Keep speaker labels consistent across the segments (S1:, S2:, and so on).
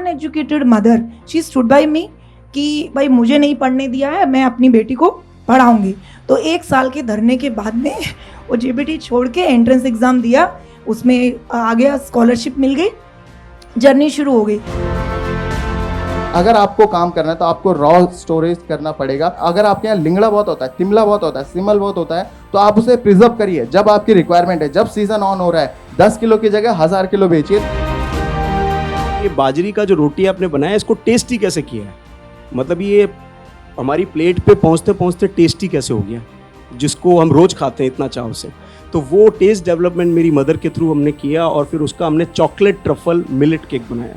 S1: Uneducated mother, she stood by me कि भाई मुझे नहीं पढ़ने दिया है, मैं अपनी बेटी को पढ़ाऊंगी। तो 1 साल के धरने के बाद में वो जेबीटी छोड़ के एंट्रेंस एग्ज़ाम दिया, उसमें आ गया, स्कॉलरशिप मिल गई, जर्नी शुरू हो गई।
S2: अगर आपको काम करना है तो आपको रॉ स्टोरेज करना पड़ेगा। अगर आपके यहाँ लिंगड़ा बहुत होता है, तिमला बहुत होता है, सिमल बहुत होता है, तो आप उसे प्रिजर्व करिए। जब आपकी रिक्वायरमेंट है, जब सीजन ऑन हो रहा है, 10 किलो की जगह 1000 किलो बेचिए।
S3: ये बाजरी का जो रोटी आपने बनाया, इसको टेस्टी कैसे किया है? मतलब ये हमारी प्लेट पे पहुंचते पहुंचते टेस्टी कैसे हो गया, जिसको हम रोज खाते हैं इतना चाव से। तो वो टेस्ट डेवलपमेंट मेरी मदर के थ्रू हमने किया और फिर उसका हमने चॉकलेट ट्रफल मिलेट केक बनाया।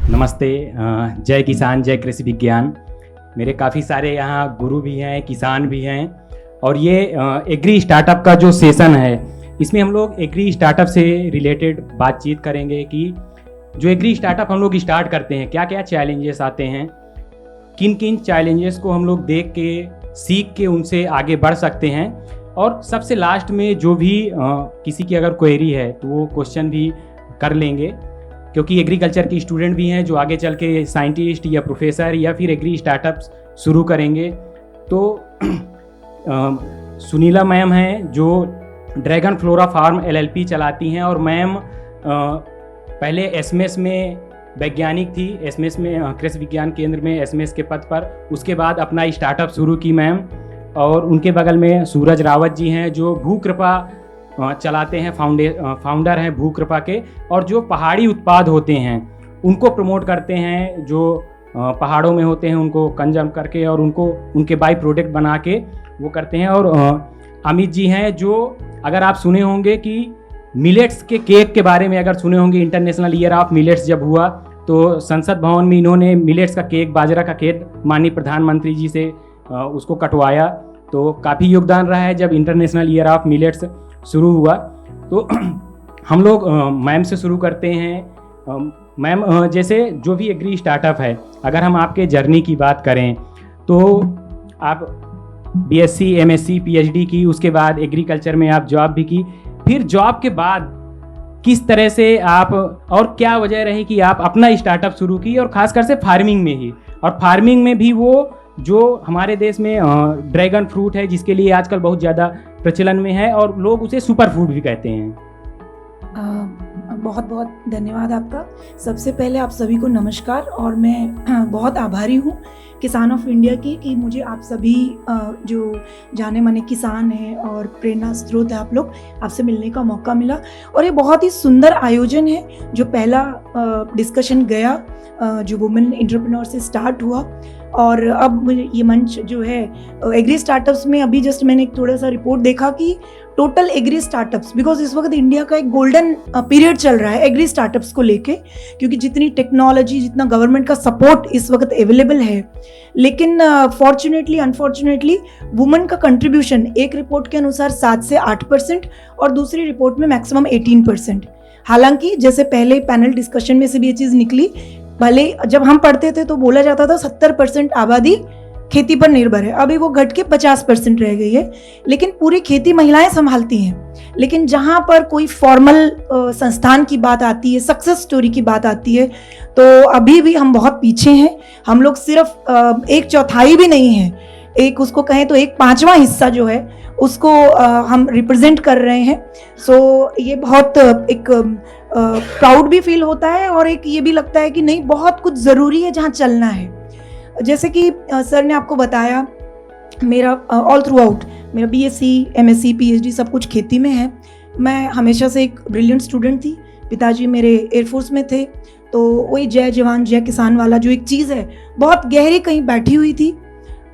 S4: नमस्ते, जय किसान जय कृषि विज्ञान। मेरे काफ़ी सारे यहाँ गुरु भी हैं, किसान भी हैं, और ये एग्री स्टार्टअप का जो सेशन है, इसमें हम लोग एग्री स्टार्टअप से रिलेटेड बातचीत करेंगे कि जो एग्री स्टार्टअप हम लोग स्टार्ट करते हैं, क्या क्या चैलेंजेस आते हैं, किन किन चैलेंजेस को हम लोग देख के सीख के उनसे आगे बढ़ सकते हैं, और सबसे लास्ट में जो भी किसी की अगर क्वेरी है तो वो क्वेश्चन भी कर लेंगे, क्योंकि एग्रीकल्चर के स्टूडेंट भी हैं जो आगे चल के साइंटिस्ट या प्रोफेसर या फिर एग्री स्टार्टअप्स शुरू करेंगे। तो सुनीला मैम हैं जो ड्रैगन फ्लोरा फार्म एलएलपी चलाती हैं, और मैम पहले एसएमएस में वैज्ञानिक थी, एसएमएस में कृषि विज्ञान केंद्र में एसएमएस के पद पर। उसके बाद अपना स्टार्टअप शुरू की मैम। और उनके बगल में सूरज रावत जी हैं जो भू कृपा चलाते हैं, फाउंडर हैं भू कृपा के, और जो पहाड़ी उत्पाद होते हैं उनको प्रमोट करते हैं, जो पहाड़ों में होते हैं उनको कंजम करके और उनको उनके बाई प्रोडक्ट बना के वो करते हैं। और अमित जी हैं जो, अगर आप सुने होंगे कि मिलेट्स के केक के बारे में अगर सुने होंगे, इंटरनेशनल ईयर ऑफ मिलेट्स जब हुआ तो संसद भवन में इन्होंने मिलेट्स का केक, बाजरा का केक माननीय प्रधानमंत्री जी से उसको कटवाया। तो काफ़ी योगदान रहा है जब इंटरनेशनल ईयर ऑफ मिलेट्स शुरू हुआ। तो हम लोग मैम से शुरू करते हैं। मैम, जैसे जो भी एग्री स्टार्टअप है, अगर हम आपके जर्नी की बात करें तो आप बीएससी, एमएससी, पीएचडी की, उसके बाद एग्रीकल्चर में आप जॉब भी की, फिर जॉब के बाद किस तरह से आप, और क्या वजह रही कि आप अपना स्टार्टअप शुरू की, और खासकर से फार्मिंग में ही, और फार्मिंग में भी वो जो हमारे देश में ड्रैगन फ्रूट है जिसके लिए आजकल बहुत ज़्यादा प्रचलन में है और लोग उसे सुपर फूड भी कहते हैं।
S1: बहुत बहुत धन्यवाद आपका। सबसे पहले आप सभी को नमस्कार, और मैं बहुत आभारी हूँ किसान ऑफ इंडिया की कि मुझे आप सभी जो जाने माने किसान हैं और प्रेरणा स्रोत है आप लोग, आपसे मिलने का मौका मिला। और ये बहुत ही सुंदर आयोजन है जो पहला डिस्कशन गया जो वुमेन एंटरप्रेन्योर से स्टार्ट हुआ, और अब मुझे ये मंच जो है एग्री स्टार्टअप्स में, अभी जस्ट मैंने एक थोड़ा सा रिपोर्ट देखा कि टोटल एग्री स्टार्टअप्स, बिकॉज इस वक्त इंडिया का एक गोल्डन पीरियड चल रहा है एग्री स्टार्टअप्स को लेके, क्योंकि जितनी टेक्नोलॉजी, जितना गवर्नमेंट का सपोर्ट इस वक्त अवेलेबल है, लेकिन फॉर्चुनेटली अनफॉर्चुनेटली वुमेन का कंट्रीब्यूशन एक रिपोर्ट के अनुसार 7 से 8% और दूसरी रिपोर्ट में मैक्सिमम 18%। हालांकि जैसे पहले पैनल डिस्कशन में से भी ये चीज़ निकली, भले जब हम पढ़ते थे तो बोला जाता था 70% आबादी खेती पर निर्भर है, अभी वो घट के 50% रह गई है, लेकिन पूरी खेती महिलाएं संभालती हैं। लेकिन जहाँ पर कोई फॉर्मल संस्थान की बात आती है, सक्सेस स्टोरी की बात आती है, तो अभी भी हम बहुत पीछे हैं। हम लोग सिर्फ 1/4 भी नहीं है, एक उसको कहें तो 1/5वां हिस्सा जो है उसको हम रिप्रेजेंट कर रहे हैं। सो ये बहुत एक प्राउड भी फील होता है, और एक ये भी लगता है कि नहीं, बहुत कुछ ज़रूरी है जहाँ चलना है। जैसे कि सर ने आपको बताया, मेरा ऑल थ्रू आउट मेरा बीएससी, एमएससी, पीएचडी सब कुछ खेती में है। मैं हमेशा से एक ब्रिलियंट स्टूडेंट थी। पिताजी मेरे एयरफोर्स में थे, तो वही जय जवान जय किसान वाला जो एक चीज़ है बहुत गहरी कहीं बैठी हुई थी।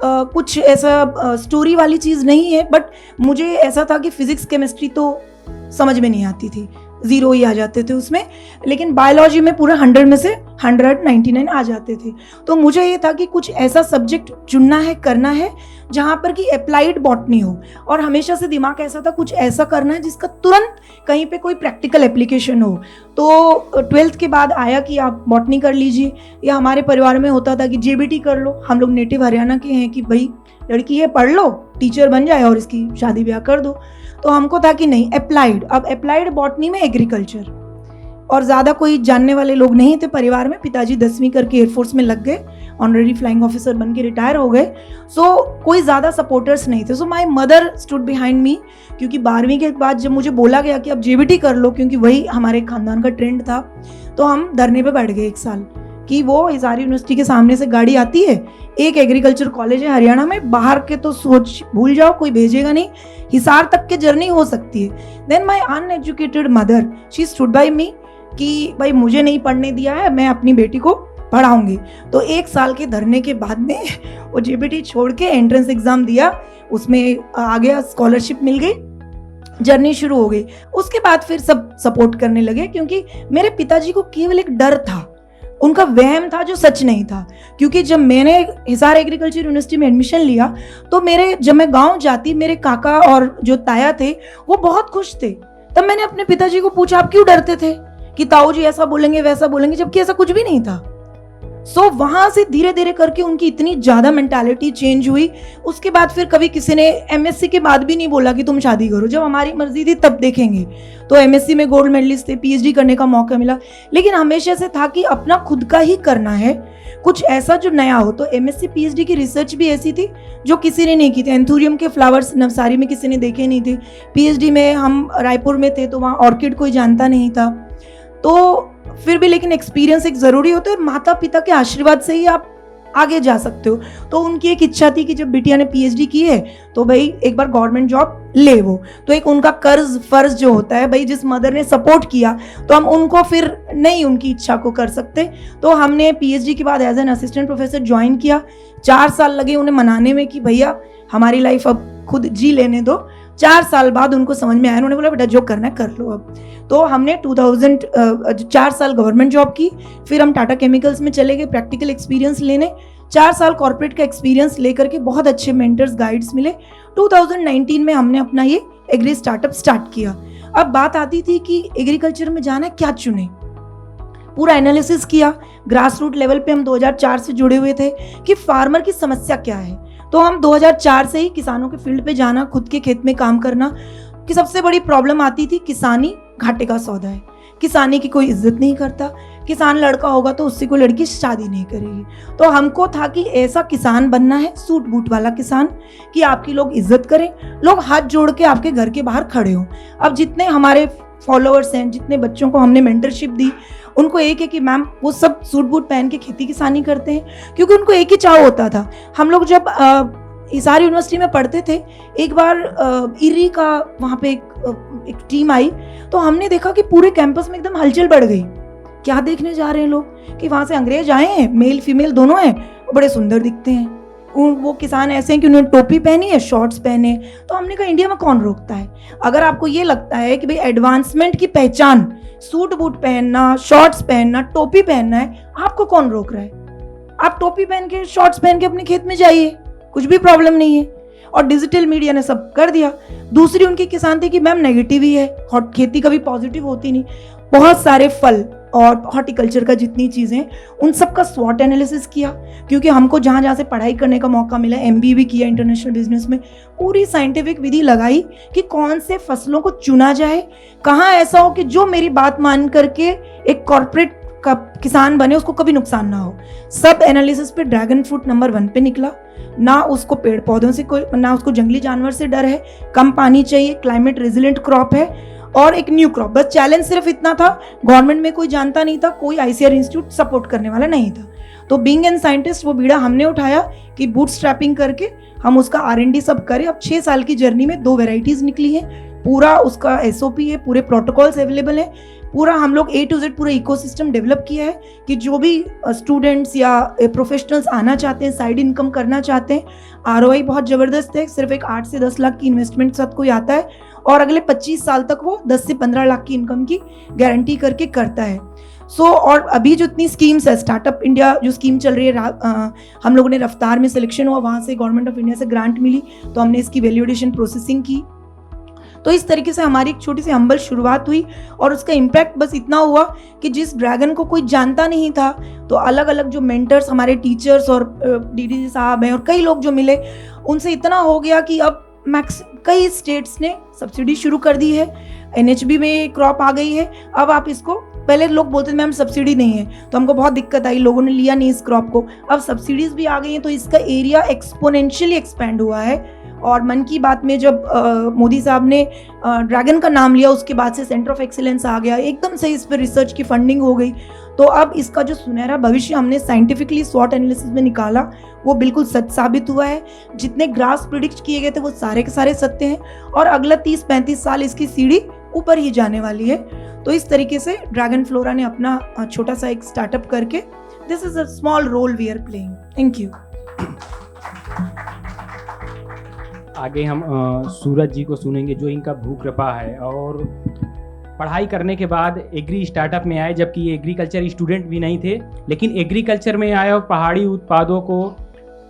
S1: कुछ ऐसा स्टोरी वाली चीज़ नहीं है, बट मुझे ऐसा था कि फिज़िक्स केमिस्ट्री तो समझ में नहीं आती थी, 0 ही आ जाते थे उसमें, लेकिन बायोलॉजी में पूरा 100 में से 199 आ जाते थे। तो मुझे ये था कि कुछ ऐसा सब्जेक्ट चुनना है, करना है जहाँ पर कि अप्लाइड बॉटनी हो, और हमेशा से दिमाग ऐसा था कुछ ऐसा करना है जिसका तुरंत कहीं पे कोई प्रैक्टिकल एप्लीकेशन हो। तो 12th के बाद आया कि आप बॉटनी कर लीजिए, या हमारे परिवार में होता था कि जेबीटी कर लो। हम लोग नेटिव हरियाणा के हैं कि भाई लड़की है, पढ़ लो, टीचर बन जाए और इसकी शादी ब्याह कर दो। तो हमको था कि नहीं, अप्लाइड, अब अप्लाइड बॉटनी में एग्रीकल्चर, और ज़्यादा कोई जानने वाले लोग नहीं थे परिवार में। पिताजी 10वीं करके एयरफोर्स में लग गए, ऑनररी फ्लाइंग ऑफिसर बन के रिटायर हो गए। सो कोई ज़्यादा सपोर्टर्स नहीं थे। So my mother stood behind me, क्योंकि 12वीं के बाद जब मुझे बोला गया कि अब जेबीटी कर लो, क्योंकि वही हमारे खानदान का ट्रेंड था, तो हम धरने पे बैठ गए 1 साल कि वो हिसार यूनिवर्सिटी के सामने से गाड़ी आती है, एक एग्रीकल्चर कॉलेज है हरियाणा में, बाहर के तो सोच भूल जाओ, कोई भेजेगा नहीं, हिसार तक के जर्नी हो सकती है। Then my uneducated mother she stood by me कि भाई मुझे नहीं पढ़ने दिया है, मैं अपनी बेटी को पढ़ाऊंगी। तो 1 साल के धरने के बाद में वो जेबीटी छोड़ के एंट्रेंस एग्जाम दिया, उसमें आ गया, स्कॉलरशिप मिल गई, जर्नी शुरू हो गई। उसके बाद फिर सब सपोर्ट करने लगे, क्योंकि मेरे पिताजी को केवल एक डर था, उनका वहम था जो सच नहीं था। क्योंकि जब मैंने हिसार एग्रीकल्चर यूनिवर्सिटी में एडमिशन लिया तो जब मैं गांव जाती, मेरे काका और जो ताया थे वो बहुत खुश थे। तब मैंने अपने पिताजी को पूछा, आप क्यों डरते थे कि ताऊ जी ऐसा बोलेंगे वैसा बोलेंगे, जबकि ऐसा कुछ भी नहीं था। सो वहां से धीरे धीरे करके उनकी इतनी ज्यादा मेंटालिटी चेंज हुई। उसके बाद फिर कभी किसी ने एमएससी के बाद भी नहीं बोला कि तुम शादी करो, जब हमारी मर्जी थी तब देखेंगे। तो एमएससी में गोल्ड मेडलिस्ट थे, पीएचडी करने का मौका मिला, लेकिन हमेशा से था कि अपना खुद का ही करना है, कुछ ऐसा जो नया हो। तो एमएससी पीएचडी की रिसर्च भी ऐसी थी जो किसी ने नहीं की थी। एंथूरियम के फ्लावर्स नवसारी में किसी ने देखे नहीं थे। पीएचडी में हम रायपुर में थे तो वहाँ ऑर्किड कोई जानता नहीं था। तो फिर भी लेकिन एक्सपीरियंस एक ज़रूरी होता है, और माता पिता के आशीर्वाद से ही आप आगे जा सकते हो। तो उनकी एक इच्छा थी कि जब बिटिया ने पीएचडी की है तो भाई एक बार गवर्नमेंट जॉब ले वो। तो एक उनका कर्ज फर्ज जो होता है, भाई जिस मदर ने सपोर्ट किया तो हम उनको फिर नहीं उनकी इच्छा को कर सकते। तो हमने पीएचडी के बाद as an assistant professor join किया। 4 साल लगे उन्हें मनाने में कि भैया हमारी लाइफ अब खुद जी लेने दो। 4 साल बाद उनको समझ में आया, उन्होंने बोला बेटा जो करना है कर लो अब। तो हमने 4 साल गवर्नमेंट जॉब की, फिर हम टाटा केमिकल्स में चले गए प्रैक्टिकल एक्सपीरियंस लेने। 4 साल कॉर्पोरेट का एक्सपीरियंस लेकर के बहुत अच्छे मेंटर्स गाइड्स मिले। 2019 में हमने अपना ये एग्री स्टार्टअप स्टार्ट किया। अब बात आती थी कि एग्रीकल्चर में जाना क्या चुने, पूरा एनालिसिस किया। ग्रास रूट लेवल पे हम 2004 से जुड़े हुए थे कि फार्मर की समस्या क्या है। तो हम 2004 से ही किसानों के फील्ड पे जाना, खुद के खेत में काम करना। कि सबसे बड़ी प्रॉब्लम आती थी किसानी घाटे का सौदा है, किसानी की कोई इज्जत नहीं करता, किसान लड़का होगा तो उससे कोई लड़की शादी नहीं करेगी। तो हमको था कि ऐसा किसान बनना है, सूट बूट वाला किसान, कि आपकी लोग इज्जत करें, लोग हाथ जोड़ के आपके घर के बाहर खड़े हों। अब जितने हमारे फॉलोअर्स हैं, जितने बच्चों को हमने मेंटरशिप दी, उनको एक है कि मैम वो सब सूट बूट पहन के खेती किसानी करते हैं, क्योंकि उनको एक ही चाव होता था। हम लोग जब हिसार यूनिवर्सिटी में पढ़ते थे, एक बार इर्री का वहाँ पे एक टीम आई, तो हमने देखा कि पूरे कैंपस में एकदम हलचल बढ़ गई। क्या देखने जा रहे हैं लोग कि वहाँ से अंग्रेज आए हैं, मेल फीमेल दोनों हैं, वो बड़े सुंदर दिखते हैं। वो किसान ऐसे हैं कि उन्होंने टोपी पहनी है, शॉर्ट्स पहने। तो हमने कहा इंडिया में कौन रोकता है? अगर आपको ये लगता है कि भाई एडवांसमेंट की पहचान सूट बूट पहनना, शॉर्ट्स पहनना, टोपी पहनना है, आपको कौन रोक रहा है? आप टोपी पहन के, शॉर्ट्स पहन के अपने खेत में जाइए, कुछ भी प्रॉब्लम नहीं है। और डिजिटल मीडिया ने सब कर दिया। दूसरी उनकी किसान थी कि मैम नेगेटिव ही है, खेती कभी पॉजिटिव होती नहीं। बहुत सारे फल और हॉर्टिकल्चर का जितनी चीज़ें, उन सब का स्वॉट एनालिसिस किया, क्योंकि हमको जहाँ जहाँ से पढ़ाई करने का मौका मिला, MBA भी किया इंटरनेशनल बिजनेस में, पूरी साइंटिफिक विधि लगाई कि कौन से फसलों को चुना जाए, कहाँ ऐसा हो कि जो मेरी बात मान करके एक कॉर्पोरेट का किसान बने, उसको कभी नुकसान ना हो। सब एनालिसिस पे ड्रैगन फ्रूट नंबर 1 पे निकला। ना उसको पेड़ पौधों से कोई, ना उसको जंगली जानवर से डर है, कम पानी चाहिए, क्लाइमेट रेजिलेंट क्रॉप है, और एक न्यू क्रॉप। बस चैलेंज सिर्फ इतना था, गवर्नमेंट में कोई जानता नहीं था, कोई ICAR इंस्टीट्यूट सपोर्ट करने वाला नहीं था। तो बीइंग एन साइंटिस्ट वो बीड़ा हमने उठाया कि बूट स्ट्रैपिंग करके हम उसका R&D सब करें। अब 6 साल की जर्नी में 2 वेराइटीज निकली है, पूरा उसका SOP है, पूरे प्रोटोकॉल्स अवेलेबल हैं, पूरा हम लोग A to Z पूरा इकोसिस्टम डेवलप किया है कि जो भी स्टूडेंट्स या प्रोफेशनल्स आना चाहते हैं, साइड इनकम करना चाहते हैं, ROI बहुत ज़बरदस्त है। सिर्फ एक 8 से 10 लाख की इन्वेस्टमेंट साथ कोई आता है और अगले 25 साल तक वो 10 से 15 लाख की इनकम की गारंटी करके करता है। और अभी जो इतनी स्कीम्स है, स्टार्टअप इंडिया जो स्कीम चल रही है, हम लोगों ने रफ्तार में सिलेक्शन हुआ, वहाँ से गवर्नमेंट ऑफ इंडिया से ग्रांट मिली, तो हमने इसकी वैल्यूएशन प्रोसेसिंग की। तो इस तरीके से हमारी एक छोटी सी हम्बल शुरुआत हुई, और उसका इम्पैक्ट बस इतना हुआ कि जिस ड्रैगन को कोई जानता नहीं था, तो अलग अलग जो मेंटर्स, हमारे टीचर्स और DDG साहब हैं और कई लोग जो मिले, उनसे इतना हो गया कि अब कई स्टेट्स ने सब्सिडी शुरू कर दी है, NHB में क्रॉप आ गई है। अब आप इसको पहले लोग बोलते थे मैम सब्सिडी नहीं है, तो हमको बहुत दिक्कत आई, लोगों ने लिया नहीं इस क्रॉप को। अब सब्सिडीज भी आ गई हैं तो इसका एरिया एक्सपोनेंशियली एक्सपैंड हुआ है। और मन की बात में जब मोदी साहब ने ड्रैगन का नाम लिया, उसके बाद से सेंटर ऑफ एक्सीलेंस आ गया, एकदम से इस पर रिसर्च की फंडिंग हो गई। तो अब इसका जो सुनहरा भविष्य हमने साइंटिफिकली स्वॉट एनालिसिस में निकाला, वो बिल्कुल सच साबित हुआ है। जितने ग्राफ प्रिडिक्ट किए गए थे वो सारे के सारे सत्य हैं, और अगला 30-35 साल इसकी सीढ़ी ऊपर ही जाने वाली है। तो इस तरीके से ड्रैगन फ्लोरा ने अपना छोटा सा एक स्टार्टअप करके, this is a small role we are playing. Thank you.
S4: आगे हम सूरज जी को सुनेंगे, जो इनका भू कृपा है और पढ़ाई करने के बाद एग्री स्टार्टअप में आए, जबकि ये एग्रीकल्चर स्टूडेंट भी नहीं थे, लेकिन एग्रीकल्चर में आए और पहाड़ी उत्पादों को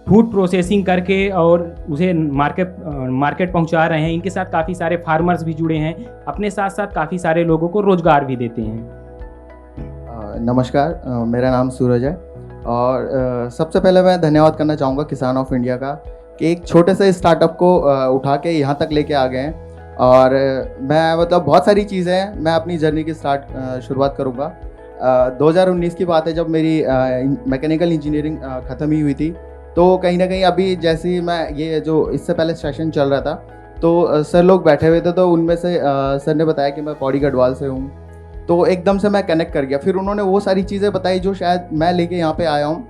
S4: फूड प्रोसेसिंग करके और उसे मार्केट पहुंचा रहे हैं। इनके साथ काफ़ी सारे फार्मर्स भी जुड़े हैं, अपने साथ साथ काफ़ी सारे लोगों को रोज़गार भी देते हैं।
S2: नमस्कार, मेरा नाम सूरज है और सबसे पहले मैं धन्यवाद करना चाहूँगा किसान ऑफ इंडिया का कि एक छोटे से स्टार्टअप को उठा के यहाँ तक लेके आ गए हैं। और मैं मतलब बहुत सारी चीज़ें हैं, मैं अपनी जर्नी की शुरुआत करूँगा। 2019 की बात है जब मेरी मैकेनिकल इंजीनियरिंग ख़त्म ही हुई थी। तो कहीं ना कहीं अभी जैसे ही मैं ये जो इससे पहले सेशन चल रहा था तो सर लोग बैठे हुए थे, तो उनमें से सर ने बताया कि मैं पौड़ी गढ़वाल से हूँ। तो एकदम से मैं कनेक्ट कर गया। फिर उन्होंने वो सारी चीज़ें बताई जो शायद मैं लेके यहाँ पे आया हूँ,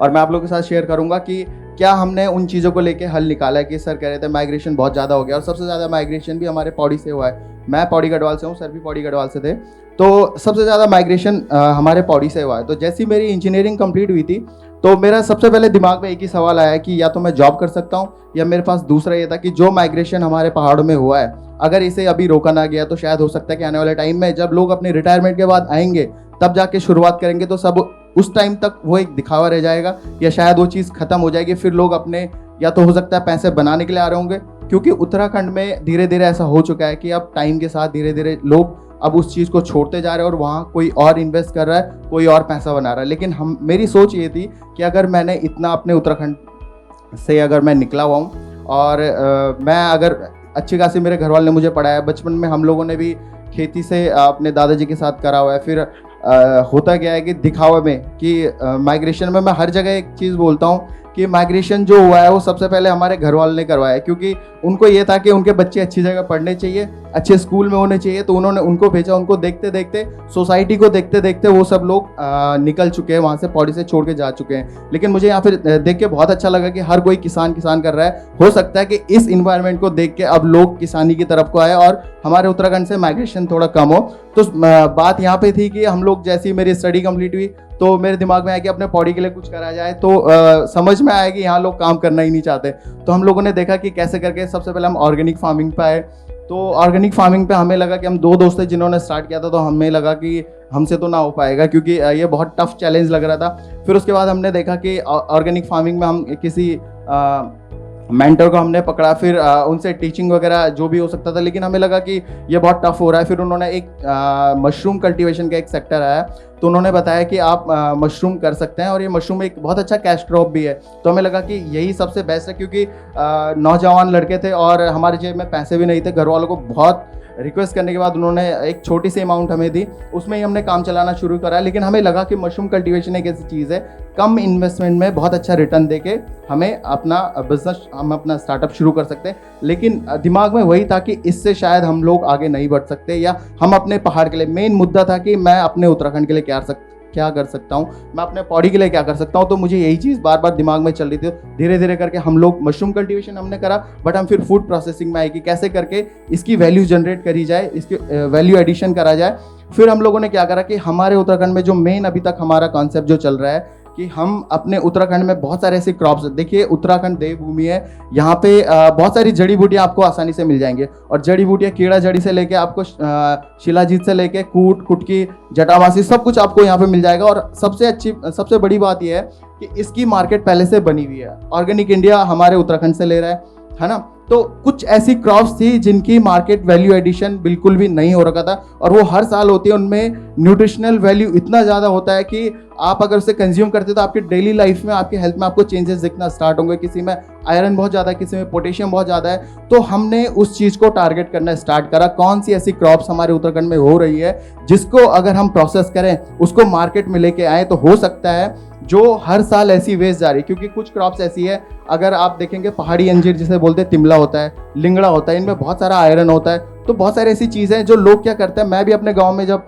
S2: और मैं आप लोगों के साथ शेयर करूँगा कि क्या हमने उन चीज़ों को लेके हल निकाला है। कि सर कह रहे थे माइग्रेशन बहुत ज़्यादा हो गया, और सबसे ज़्यादा माइग्रेशन भी हमारे पौड़ी से हुआ है। मैं पौड़ी गढ़वाल से हूँ, सर भी पौड़ी गढ़वाल से थे, तो सबसे ज़्यादा माइग्रेशन हमारे पौड़ी से हुआ है। तो जैसी मेरी इंजीनियरिंग कंप्लीट हुई थी तो मेरा सबसे पहले दिमाग में एक ही सवाल आया कि या तो मैं जॉब कर सकता हूँ, या मेरे पास दूसरा ये था कि जो माइग्रेशन हमारे पहाड़ों में हुआ है, अगर इसे अभी रोका ना गया तो शायद हो सकता है कि आने वाले टाइम में जब लोग अपने रिटायरमेंट के बाद आएंगे तब जाके शुरुआत करेंगे, तो सब उस टाइम तक वो एक दिखावा रह जाएगा, या शायद वो चीज़ खत्म हो जाएगी। फिर लोग अपने, या तो हो सकता है पैसे बनाने के लिए आ रहे होंगे, क्योंकि उत्तराखंड में धीरे धीरे ऐसा हो चुका है कि अब टाइम के साथ धीरे धीरे लोग अब उस चीज़ को छोड़ते जा रहे हैं और वहाँ कोई और इन्वेस्ट कर रहा है, कोई और पैसा बना रहा है। लेकिन मेरी सोच ये थी कि अगर मैंने इतना अपने उत्तराखंड से अगर मैं निकला हुआ हूँ, और मैं अगर अच्छी खासी मेरे घर वाले ने मुझे पढ़ाया, बचपन में हम लोगों ने भी खेती से अपने दादाजी के साथ करा हुआ है। फिर होता क्या है कि दिखावे में कि माइग्रेशन में मैं हर जगह एक चीज़ बोलता हूँ कि माइग्रेशन जो हुआ है वो सबसे पहले हमारे घर वालों ने करवाया है, क्योंकि उनको ये था कि उनके बच्चे अच्छी जगह पढ़ने चाहिए, अच्छे स्कूल में होने चाहिए, तो उन्होंने उनको भेजा। उनको देखते देखते, सोसाइटी को देखते देखते वो सब लोग निकल चुके हैं, वहाँ से पौड़ी से छोड़ के जा चुके हैं। लेकिन मुझे यहाँ पर देख के बहुत अच्छा लगा कि हर कोई किसान कर रहा है। हो सकता है कि इस इन्वायरमेंट को देख के अब लोग किसानी की तरफ को आए और हमारे उत्तराखंड से माइग्रेशन थोड़ा कम हो। तो बात यहाँ पे थी कि हम लोग, जैसी मेरी स्टडी कंप्लीट हुई तो मेरे दिमाग में आया कि अपने पौड़ी के लिए कुछ करा जाए। तो समझ में आया कि यहाँ लोग काम करना ही नहीं चाहते। तो हम लोगों ने देखा कि कैसे करके सबसे पहले हम ऑर्गेनिक फार्मिंग पे आए। तो ऑर्गेनिक फार्मिंग पे हमें लगा कि हम 2 दोस्त थे जिन्होंने स्टार्ट किया था, तो हमें लगा कि हमसे तो ना हो पाएगा, क्योंकि ये बहुत टफ चैलेंज लग रहा था। फिर उसके बाद हमने देखा कि ऑर्गेनिक फार्मिंग में हम किसी मेंटर को हमने पकड़ा, फिर उनसे टीचिंग वगैरह जो भी हो सकता था, लेकिन हमें लगा कि ये बहुत टफ हो रहा है। फिर उन्होंने एक मशरूम कल्टीवेशन का एक सेक्टर आया, तो उन्होंने बताया कि आप मशरूम कर सकते हैं, और ये मशरूम एक बहुत अच्छा कैश क्रॉप भी है। तो हमें लगा कि यही सबसे बेस्ट है, क्योंकि नौजवान लड़के थे और हमारे जेब में पैसे भी नहीं थे। घर वालों को बहुत रिक्वेस्ट करने के बाद उन्होंने एक छोटी सी अमाउंट हमें दी, उसमें ही हमने काम चलाना शुरू करा। लेकिन हमें लगा कि मशरूम कल्टीवेशन एक ऐसी चीज़ है, कम इन्वेस्टमेंट में बहुत अच्छा रिटर्न देके हमें अपना बिजनेस, हम अपना स्टार्टअप शुरू कर सकते हैं। लेकिन दिमाग में वही था कि इससे शायद हम लोग आगे नहीं बढ़ सकते, या हम अपने पहाड़ के लिए, मेन मुद्दा था कि मैं अपने उत्तराखंड के लिए क्या कर सकता हूँ, मैं अपने पौड़ी के लिए क्या कर सकता हूँ। तो मुझे यही चीज़ बार बार दिमाग में चल रही थी। धीरे धीरे करके हम लोग मशरूम कल्टीवेशन हमने करा, बट हम फिर फूड प्रोसेसिंग में आए कि कैसे करके इसकी वैल्यू जनरेट करी जाए, इसकी वैल्यू एडिशन करा जाए। फिर हम लोगों ने क्या करा कि हमारे उत्तराखंड में जो मेन अभी तक हमारा कॉन्सेप्ट जो चल रहा है कि हम अपने उत्तराखंड में बहुत सारे ऐसे क्रॉप्स, देखिए उत्तराखंड देवभूमि है, यहाँ पे बहुत सारी जड़ी बूटियाँ आपको आसानी से मिल जाएंगे। और जड़ी बूटियाँ कीड़ा जड़ी से लेके आपको शिलाजीत से लेके कूट कुटकी जटामासी सब कुछ आपको यहाँ पे मिल जाएगा। और सबसे बड़ी बात यह है कि इसकी मार्केट पहले से बनी हुई है। ऑर्गेनिक इंडिया हमारे उत्तराखंड से ले रहा है ना। तो कुछ ऐसी क्रॉप्स थी जिनकी मार्केट वैल्यू एडिशन बिल्कुल भी नहीं हो रखा था, और वो हर साल होती है, उनमें न्यूट्रिशनल वैल्यू इतना ज़्यादा होता है कि आप अगर उसे कंज्यूम करते तो आपकी डेली लाइफ में, आपकी हेल्थ में आपको चेंजेस दिखना स्टार्ट होंगे। किसी में आयरन बहुत ज़्यादा है, किसी में पोटेशियम बहुत ज़्यादा है। तो हमने उस चीज़ को टारगेट करना स्टार्ट करा, कौन सी ऐसी क्रॉप्स हमारे उत्तराखंड में हो रही है जिसको अगर हम प्रोसेस करें, उसको मार्केट में लेके आए, तो हो सकता है जो हर साल ऐसी वेस्ट जा रही है। क्योंकि कुछ क्रॉप्स ऐसी है, अगर आप देखेंगे पहाड़ी अंजीर जिसे बोलते हैं, तिमला होता है, लिंगड़ा होता है, इनमें बहुत सारा आयरन होता है। तो बहुत सारी ऐसी चीज़ें हैं जो लोग क्या करते हैं। मैं भी अपने गांव में जब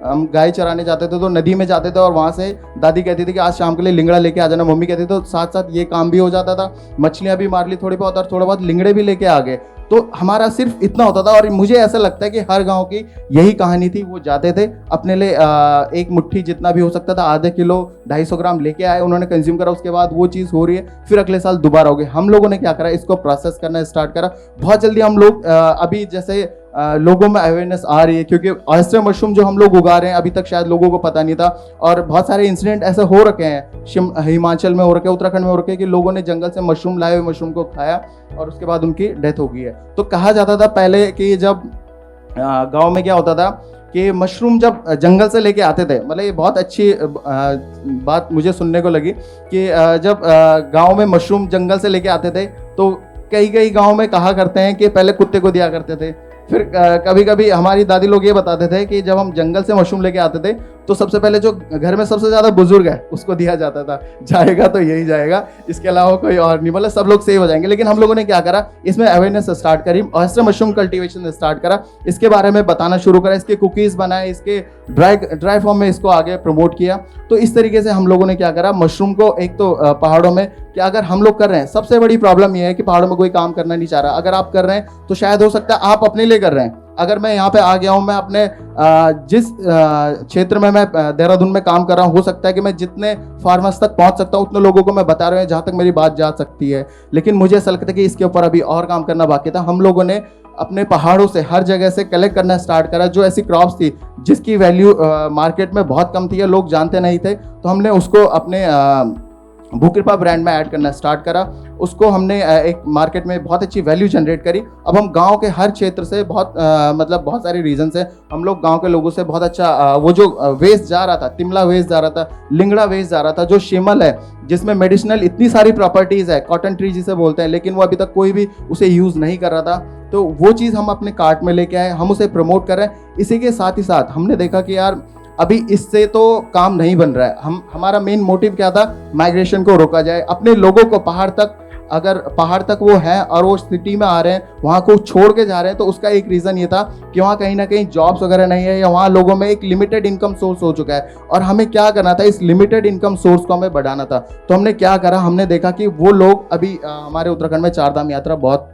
S2: हम गाय चराने जाते थे तो नदी में जाते थे, और वहाँ से दादी कहती थी कि आज शाम के लिए लिंगड़ा लेके आ जाना, मम्मी कहती थी, तो साथ साथ ये काम भी हो जाता था, मछलियाँ भी मार ली थोड़ी बहुत, और थोड़ा बहुत लिंगड़े भी लेके आ गए। तो हमारा सिर्फ इतना होता था। और मुझे ऐसा लगता है कि हर गांव की यही कहानी थी। वो जाते थे अपने लिए एक मुट्ठी जितना भी हो सकता था, आधे किलो 250 ग्राम लेके आए, उन्होंने कंज्यूम करा, उसके बाद वो चीज़ हो रही है, फिर अगले साल दोबारा हो गई। हम लोगों ने क्या करा, इसको प्रोसेस करना स्टार्ट करा बहुत जल्दी। हम लोग अभी जैसे लोगों में अवेयरनेस आ रही है, क्योंकि ऑयस्टर मशरूम जो हम लोग उगा रहे हैं अभी तक शायद लोगों को पता नहीं था, और बहुत सारे इंसिडेंट ऐसे हो रखे हैं, हिमाचल में हो रखे, उत्तराखंड में हो रखे, कि लोगों ने जंगल से मशरूम लाए हुए मशरूम को खाया और उसके बाद उनकी डेथ हो गई है। तो कहा जाता था पहले कि जब गांव में क्या होता था कि मशरूम जब जंगल से लेके आते थे, मतलब ये बहुत अच्छी बात मुझे सुनने को लगी कि जब गांव में मशरूम जंगल से लेके आते थे तो कई कई गांव में कहा करते हैं कि पहले कुत्ते को दिया करते थे। फिर कभी कभी हमारी दादी लोग ये बताते थे कि जब हम जंगल से मशरूम लेके आते थे तो सबसे पहले जो घर में सबसे ज़्यादा बुजुर्ग है उसको दिया जाता था, जाएगा तो यही जाएगा, इसके अलावा कोई और नहीं, मतलब सब लोग सेव हो जाएंगे। लेकिन हम लोगों ने क्या करा, इसमें अवेयरनेस स्टार्ट करी, ऑयस्टर मशरूम कल्टीवेशन स्टार्ट करा, इसके बारे में बताना शुरू करा, इसके कुकीज़ बनाए, इसके ड्राई फॉर्म में इसको आगे प्रमोट किया। तो इस तरीके से हम लोगों ने क्या करा, मशरूम को एक तो पहाड़ों में कि अगर हम लोग कर रहे हैं, सबसे बड़ी प्रॉब्लम यह है कि पहाड़ों में कोई काम करना नहीं चाह रहा। अगर आप कर रहे हैं तो शायद हो सकता है आप अपने लिए कर रहे हैं। अगर मैं यहाँ पे आ गया हूँ, मैं अपने जिस क्षेत्र में मैं देहरादून में काम कर रहा हूँ, हो सकता है कि मैं जितने फार्मर्स तक पहुँच सकता हूँ उतने लोगों को मैं बता रहा हूँ जहाँ तक मेरी बात जा सकती है। लेकिन मुझे ऐसा लगता है कि इसके ऊपर अभी और काम करना बाकी था। हम लोगों ने अपने पहाड़ों से हर जगह से कलेक्ट करना स्टार्ट करा, जो ऐसी क्रॉप्स थी जिसकी वैल्यू मार्केट में बहुत कम थी या लोग जानते नहीं थे, तो हमने उसको अपने भूकृपा ब्रांड में ऐड करना स्टार्ट करा। उसको हमने एक मार्केट में बहुत अच्छी वैल्यू जनरेट करी। अब हम गांव के हर क्षेत्र से मतलब बहुत सारे रीजन से हम लोग गांव के लोगों से बहुत अच्छा वो जो वेस्ट जा रहा था, तिमला वेस्ट जा रहा था, लिंगड़ा वेस्ट जा रहा था, जो शिमल है जिसमें मेडिसिनल इतनी सारी प्रॉपर्टीज़ है, कॉटन ट्री जिसे बोलते हैं, लेकिन वो अभी तक कोई भी उसे यूज़ नहीं कर रहा था, तो वो चीज़ हम अपने कार्ट में लेके आए, हम उसे प्रमोट कर रहे हैं। इसी के साथ ही साथ हमने देखा कि यार अभी इससे तो काम नहीं बन रहा है। हमारा मेन मोटिव क्या था, माइग्रेशन को रोका जाए, अपने लोगों को पहाड़ तक, अगर पहाड़ तक वो हैं और वो सिटी में आ रहे हैं, वहाँ को छोड़ के जा रहे हैं, तो उसका एक रीज़न ये था कि वहाँ कहीं ना कहीं जॉब्स वगैरह नहीं है, या वहाँ लोगों में एक लिमिटेड इनकम सोर्स हो चुका है, और हमें क्या करना था, इस लिमिटेड इनकम सोर्स को हमें बढ़ाना था। तो हमने क्या करा, हमने देखा कि वो लोग अभी हमारे उत्तराखंड में चारधाम यात्रा बहुत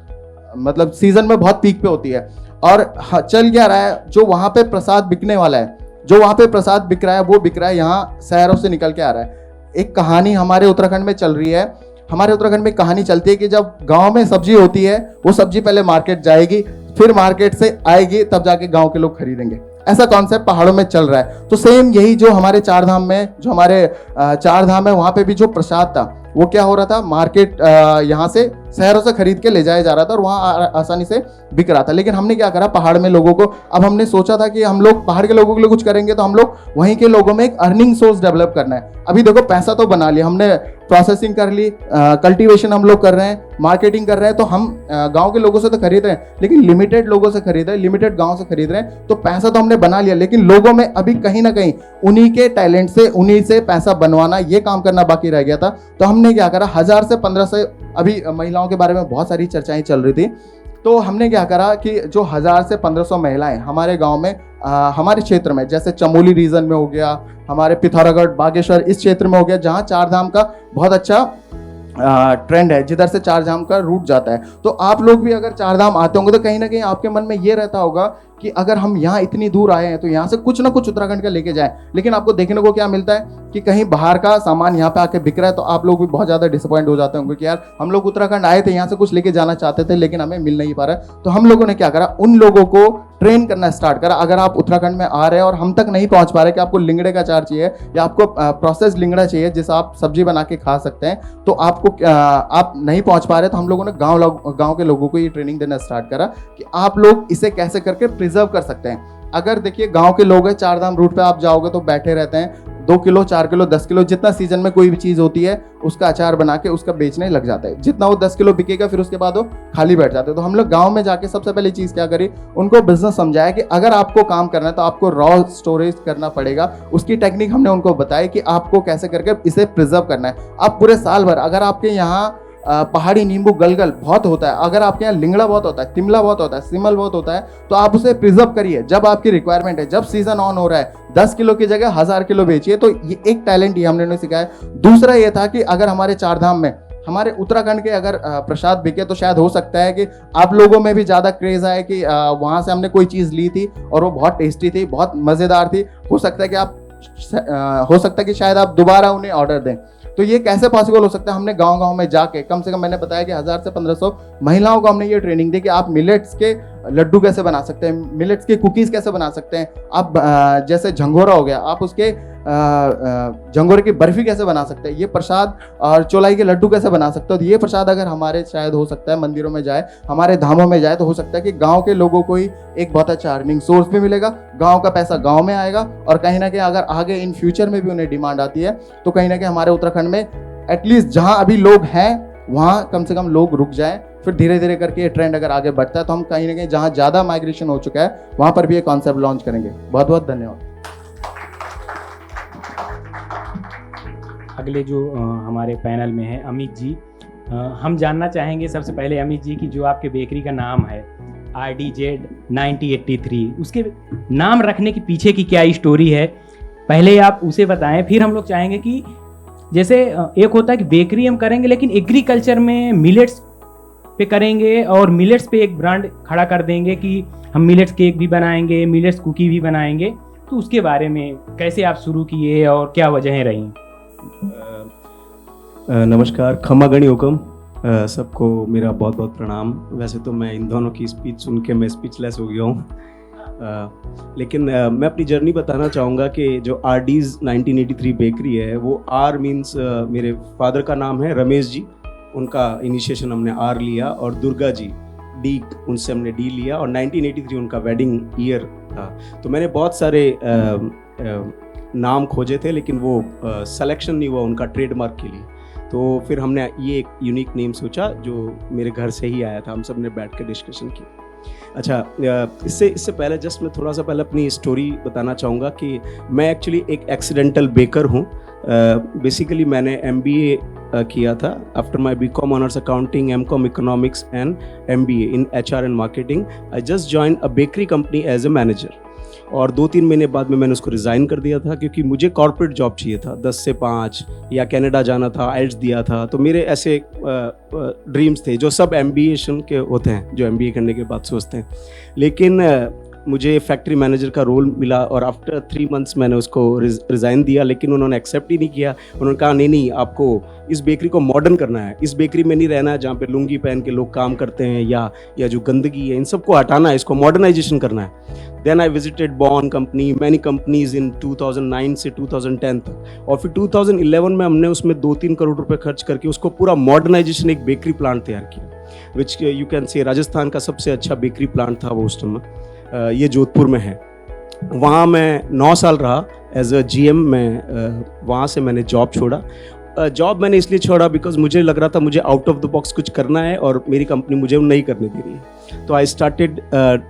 S2: मतलब सीजन में बहुत पीक पे होती है, और चल क्या रहा है, जो वहाँ पे प्रसाद बिकने वाला है, जो वहाँ पे प्रसाद बिक रहा है, वो बिक रहा है यहाँ शहरों से निकल के आ रहा है। एक कहानी हमारे उत्तराखंड में चल रही है, हमारे उत्तराखंड में कहानी चलती है कि जब गांव में सब्जी होती है, वो सब्जी पहले मार्केट जाएगी, फिर मार्केट से आएगी, तब जाके गांव के लोग खरीदेंगे। ऐसा कॉन्सेप्ट पहाड़ों में चल रहा है। तो सेम यही जो हमारे चारधाम में, जो हमारे चारधाम है, वहाँ पे भी जो प्रसाद था वो क्या हो रहा था, मार्केट यहाँ से शहरों से खरीद के ले जाया जा रहा था और वहाँ आसानी से बिक रहा था। लेकिन हमने क्या करा, पहाड़ में लोगों को, अब हमने सोचा था कि हम लोग पहाड़ के लोगों के लिए कुछ करेंगे, तो हम लोग वहीं के लोगों में एक अर्निंग सोर्स डेवलप करना है। अभी देखो पैसा तो बना लिया हमने, प्रोसेसिंग कर ली, कल्टीवेशन हम लोग कर रहे हैं, मार्केटिंग कर रहे हैं, तो हम गांव के लोगों से तो खरीद रहे हैं, लेकिन लिमिटेड लोगों से खरीद रहे हैं, लिमिटेड गांव से खरीद रहे हैं। तो पैसा तो हमने बना लिया, लेकिन लोगों में अभी कहीं ना कहीं उन्हीं के टैलेंट से, उन्हीं से पैसा बनवाना, ये काम करना बाकी रह गया था। तो हमने क्या करा, 1000 से 1500, अभी महिलाओं के बारे में बहुत सारी चर्चाएं चल रही थी, तो हमने क्या करा कि जो 1000 से 1500 महिलाएं हमारे गांव में, हमारे क्षेत्र में, जैसे चमोली रीजन में हो गया, हमारे पिथौरागढ़, बागेश्वर इस क्षेत्र में हो गया, जहां चारधाम का बहुत अच्छा ट्रेंड है, जिधर से चारधाम का रूट जाता है। तो आप लोग भी अगर चारधाम आते होंगे तो कहीं ना कहीं आपके मन में ये रहता होगा कि अगर हम यहाँ इतनी दूर आए हैं तो यहाँ से कुछ ना कुछ उत्तराखंड का लेके जाएं। लेकिन आपको देखने को क्या मिलता है कि कहीं बाहर का सामान यहाँ पे आके बिक रहा है, तो आप लोग भी बहुत ज़्यादा डिसअपॉइंट हो जाते होंगे कि यार हम लोग उत्तराखंड आए थे, यहाँ से कुछ लेके जाना चाहते थे लेकिन हमें मिल नहीं पा रहा है। तो हम लोगों ने क्या करा, उन लोगों को ट्रेन करना स्टार्ट करा। अगर आप उत्तराखंड में आ रहे हैं और हम तक नहीं पहुंच पा रहे कि आपको लिंगड़े का अचार चाहिए या आपको प्रोसेस लिंगड़ा चाहिए जिसे आप सब्जी बना के खा सकते हैं, तो आपको आप नहीं पहुंच पा रहे, तो हम लोगों ने गांव के लोगों को ये ट्रेनिंग देना स्टार्ट करा कि आप लोग इसे कैसे करके प्रिजर्व कर सकते हैं। अगर देखिए गांव के लोग हैं, चार धाम रूट पे आप जाओगे तो बैठे रहते हैं, 2 किलो 4 किलो 10 किलो जितना सीजन में कोई भी चीज़ होती है उसका अचार बना के उसका बेचने लग जाता है। जितना वो 10 किलो बिकेगा फिर उसके बाद वो खाली बैठ जाते हैं। तो हम लोग गांव में जाके सबसे पहले चीज़ क्या करी, उनको बिजनेस समझाया कि अगर आपको काम करना है तो आपको रॉ स्टोरेज करना पड़ेगा। उसकी टेक्निक हमने उनको बताई कि आपको कैसे करके इसे प्रिजर्व करना है। आप पूरे साल भर, अगर आपके यहाँ पहाड़ी नींबू गलगल बहुत होता है, अगर आपके यहाँ लिंगड़ा बहुत होता है, तिमला बहुत होता है, सिमल बहुत होता है, तो आप उसे प्रिजर्व करिए। जब आपकी रिक्वायरमेंट है, जब सीजन ऑन हो रहा है, 10 किलो की जगह 1000 किलो बेचिए। तो ये एक टैलेंट ही हमने उन्हें सिखाया। दूसरा ये था कि अगर हमारे चार धाम में हमारे उत्तराखंड के अगर प्रसाद बिके तो शायद हो सकता है कि आप लोगों में भी ज़्यादा क्रेज आए कि वहाँ से हमने कोई चीज़ ली थी और वो बहुत टेस्टी थी, बहुत मज़ेदार थी। हो सकता है कि शायद आप दोबारा उन्हें ऑर्डर दें। तो ये कैसे पॉसिबल हो सकता है, हमने गांव-गांव में जाके कम से कम मैंने बताया कि 1000 से 1500 महिलाओं को हमने ये ट्रेनिंग दी कि आप मिलेट्स के लड्डू कैसे बना सकते हैं, मिलेट्स के कुकीज़ कैसे बना सकते हैं, आप जैसे झंगोरा हो गया, आप उसके झंगोरे की बर्फी कैसे बना सकते हैं, ये प्रसाद और चौलाई के लड्डू कैसे बना सकते हो। तो ये प्रसाद अगर हमारे शायद हो सकता है मंदिरों में जाए, हमारे धामों में जाए, तो हो सकता है कि गांव के लोगों को ही एक बहुत अच्छा अर्निंग सोर्स भी मिलेगा, गांव का पैसा गांव में आएगा और कहीं ना कहीं अगर आगे इन फ्यूचर में भी उन्हें डिमांड आती है तो कहीं ना कहीं हमारे उत्तराखंड में एटलीस्ट जहां अभी लोग हैं वहां कम से कम लोग रुक जाएं। फिर धीरे धीरे करके ये ट्रेंड अगर आगे बढ़ता है तो हम कहीं ना कहीं जहां ज़्यादा माइग्रेशन हो चुका है वहां पर भी ये कॉन्सेप्ट लॉन्च करेंगे। बहुत बहुत धन्यवाद।
S4: अगले जो हमारे पैनल में है अमित जी, हम जानना चाहेंगे सबसे पहले अमित जी की जो आपके बेकरी का नाम है RDZ 9083, उसके नाम रखने के पीछे की क्या स्टोरी है, पहले आप उसे बताएं। फिर हम लोग चाहेंगे कि जैसे एक होता है कि बेकरी हम करेंगे लेकिन एग्रीकल्चर में मिलेट्स पे करेंगे और मिलेट्स पे एक ब्रांड खड़ा कर देंगे कि हम मिलेट्स केक भी बनाएंगे, मिलेट्स कुकी भी बनाएंगे, तो उसके बारे में कैसे आप शुरू किए और क्या वजहें रहीं?
S3: नमस्कार, खमा गणी हुकम, सबको मेरा बहुत बहुत प्रणाम। वैसे तो मैं इन दोनों की स्पीच सुन के मैं स्पीचलेस हो गया हूँ, लेकिन मैं अपनी जर्नी बताना चाहूँगा कि जो RDZ 1983 बेकरी है वो R मीन्स मेरे फादर का नाम है रमेश जी, उनका इनिशिएशन हमने R लिया, और दुर्गा जी D, उनसे हमने D लिया, और 1983 उनका वेडिंग ईयर था। तो मैंने बहुत सारे नाम खोजे थे लेकिन वो सिलेक्शन नहीं हुआ उनका ट्रेडमार्क के लिए। तो फिर हमने ये एक यूनिक नेम सोचा जो मेरे घर से ही आया था, हम सब ने बैठ कर डिस्कशन की। अच्छा, इससे पहले जस्ट मैं थोड़ा सा पहले अपनी स्टोरी बताना चाहूँगा कि मैं एक्चुअली एक एक्सीडेंटल बेकर हूँ। बेसिकली मैंने MBA किया था after my BCom honours accounting, MCom economics and MBA in HR and marketing. I just join a bakery company as a manager, और 2-3 महीने बाद में मैंने उसको रिज़ाइन कर दिया था क्योंकि मुझे कॉर्पोरेट जॉब चाहिए था, 10 से 5, या कनाडा जाना था, IELTS दिया था। तो मेरे ऐसे ड्रीम्स थे जो सब MBA के होते हैं, जो MBA करने के बाद सोचते हैं। लेकिन मुझे फैक्ट्री मैनेजर का रोल मिला और आफ्टर 3 मंथ्स मैंने उसको रिज़ाइन दिया, लेकिन उन्होंने एक्सेप्ट ही नहीं किया। उन्होंने कहा नहीं आपको इस बेकरी को मॉडर्न करना है, इस बेकरी में नहीं रहना है जहाँ पे लुंगी पहन के लोग काम करते हैं या जो गंदगी है इन सबको हटाना है, इसको मॉडर्नाइजेशन करना है। Then I visited born company, many companies in 2009 से 2010 तक, और फिर 2011 में हमने उसमें 2-3 करोड़ रुपए खर्च करके उसको पूरा मॉडर्नाइजेशन, एक बेकरी प्लांट तैयार किया, which you can say Rajasthan का सबसे अच्छा बेकरी प्लांट था वो उस टाइम। ये जोधपुर में है। वहाँ मैं 9 साल रहा एज अ GM। मैं वहाँ से मैंने जॉब छोड़ा। जॉब मैंने इसलिए छोड़ा बिकॉज मुझे लग रहा था मुझे आउट ऑफ द बॉक्स कुछ करना है और मेरी कंपनी मुझे नहीं करने दे रही है। तो आई स्टार्टेड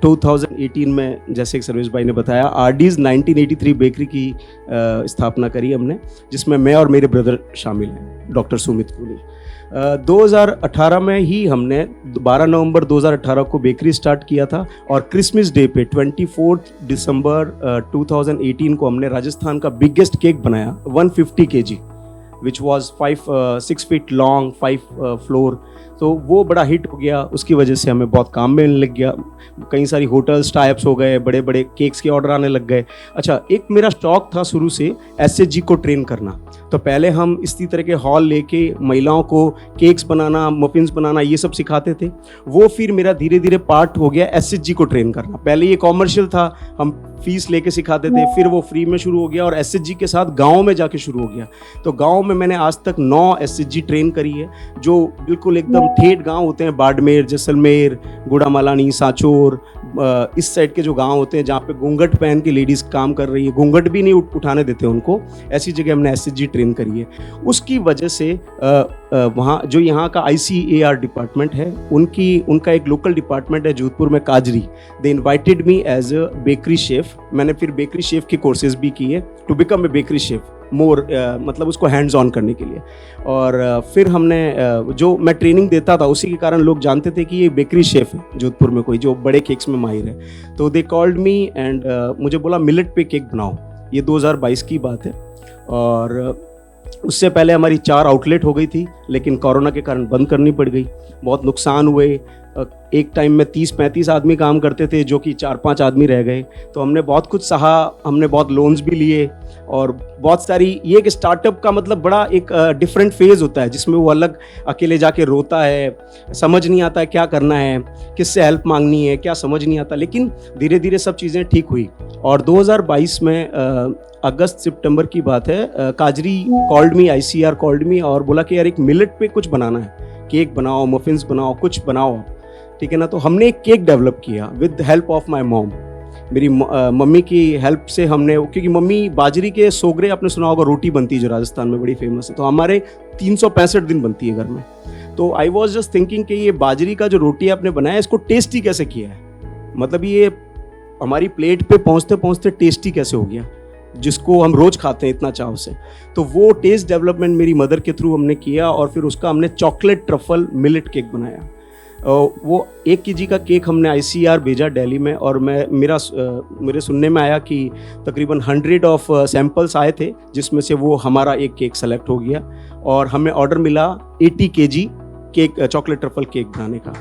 S3: 2018 में, जैसे एक सर्वेश भाई ने बताया, RDZ 1983 बेकरी की स्थापना करी हमने, जिसमें मैं और मेरे ब्रदर शामिल हैं, डॉक्टर सुमित पुनी। 2018 में ही हमने 12 नवंबर 2018 को बेकरी स्टार्ट किया था, और क्रिसमस डे पे 24 दिसंबर 2018 को हमने राजस्थान का बिगेस्ट केक बनाया, 150 kg, which was 6 feet long, 5 floor। तो वो बड़ा हिट हो गया, उसकी वजह से हमें बहुत काम में लग गया, कई सारी होटल्स टाइप्स हो गए, बड़े बड़े केक्स के ऑर्डर आने लग गए। अच्छा, एक मेरा शौक था शुरू से एसएचजी को ट्रेन करना, तो पहले हम इसी तरह के हॉल लेके महिलाओं को केक्स बनाना, मफिन्स बनाना, ये सब सिखाते थे। वो फिर मेरा धीरे धीरे पार्ट हो गया एसएचजी को ट्रेन करना। पहले ये कॉमर्शियल था, हम फीस लेके सिखाते थे, फिर वो फ्री में शुरू हो गया और एसएचजी के साथ गाँव में जाके शुरू हो गया। तो गाँव में मैंने आज तक 9 एसएचजी ट्रेन करी है, जो बिल्कुल एकदम ठेठ गाँव होते हैं, बाड़मेर, जैसलमेर, गुड़ामालानी, सांचौर, इस साइड के जो गांव होते हैं जहाँ पे घूंघट पहन के लेडीज़ काम कर रही है, घूंघट भी नहीं उठाने देते उनको, ऐसी जगह हमने एसएचजी ट्रेन करी है। उसकी वजह से वहाँ जो यहाँ का ICAR डिपार्टमेंट है, उनका एक लोकल डिपार्टमेंट है जोधपुर में, काजरी, they invited me as a bakery chef. मैंने फिर बेकरी शेफ के कोर्सेज भी किए to become a bakery chef, more मतलब उसको हैंड्स ऑन करने के लिए। और फिर हमने जो मैं ट्रेनिंग देता था उसी के कारण लोग जानते थे कि ये बेकरी शेफ है जोधपुर में कोई जो बड़े केक्स में माहिर है। तो दे कॉल्ड मी एंड मुझे बोला मिलेट पे केक बनाओ। ये 2022 की बात है, और उससे पहले हमारी 4 आउटलेट हो गई थी, लेकिन कोरोना के कारण बंद करनी पड़ गई, बहुत नुकसान हुए। एक टाइम में 30-35 आदमी काम करते थे, जो कि 4-5 आदमी रह गए। तो हमने बहुत कुछ सहा, हमने बहुत लोन्स भी लिए, और बहुत सारी, ये एक स्टार्टअप का मतलब बड़ा एक डिफरेंट फेज़ होता है, जिसमें वो अलग अकेले जाके रोता है, समझ नहीं आता है क्या करना है, किससे हेल्प मांगनी है, क्या समझ नहीं आता। लेकिन धीरे धीरे सब चीज़ें ठीक हुई, और 2022 में अगस्त सितंबर की बात है, काजरी called me, ICAR called me और बोला कि यार एक मिलेट पे कुछ बनाना है, केक बनाओ, मफिन्स बनाओ, कुछ बनाओ, ठीक है ना। तो हमने एक केक डेवलप किया with help of my mom. मेरी मम्मी की हेल्प से हमने, क्योंकि मम्मी बाजरी के सोगरे, आपने सुना होगा, रोटी बनती है जो राजस्थान में बड़ी फेमस है, तो हमारे 365 दिन बनती है घर में। तो आई वॉज जस्ट थिंकिंग कि ये बाजरी का जो रोटी आपने बनाया, इसको टेस्टी कैसे किया है, मतलब ये हमारी प्लेट पे पहुँचते पहुँचते टेस्टी कैसे हो गया, जिसको हम रोज़ खाते हैं इतना चाव से। तो वो टेस्ट डेवलपमेंट मेरी मदर के थ्रू हमने किया, और फिर उसका हमने चॉकलेट ट्रफल मिलेट केक बनाया। वो 1 kg का केक हमने ICAR भेजा दिल्ली में, और मेरे सुनने में आया कि तकरीबन 100 ऑफ सैंपल्स आए थे, जिसमें से वो हमारा एक केक सेलेक्ट हो गया, और हमें ऑर्डर मिला 80 kg cake, chocolate truffle cake बनाने का।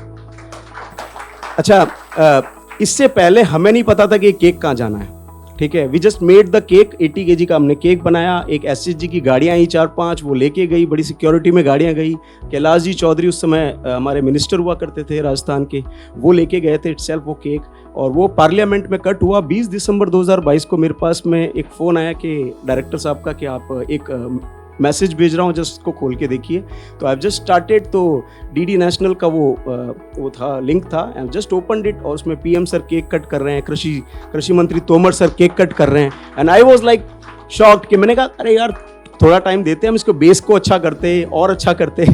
S3: अच्छा, इससे पहले हमें नहीं पता था कि केक कहाँ जाना है, ठीक है। We just made the cake, 80 kg का हमने केक बनाया। एक SHG की गाड़ियाँ आई 4-5, वो लेके गई, बड़ी सिक्योरिटी में गाड़ियाँ गई। कैलाश जी चौधरी उस समय हमारे मिनिस्टर हुआ करते थे राजस्थान के, वो लेके गए थे इटसेल्फ वो केक, और वो पार्लियामेंट में कट हुआ। 20 दिसंबर 2022 को मेरे पास में एक फ़ोन आया कि डायरेक्टर साहब का कि आप एक मैसेज भेज रहा हूँ, जस्ट को खोल के देखिए। तो आई जस्ट स्टार्टेड, तो DD नेशनल का वो था, लिंक था, आई जस्ट ओपनड इट, और उसमें PM सर केक कट कर रहे हैं, कृषि मंत्री तोमर सर केक कट कर रहे हैं, and I was like shocked कि मैंने कहा अरे यार थोड़ा टाइम देते हैं, हम इसको बेस को अच्छा करते और अच्छा करते।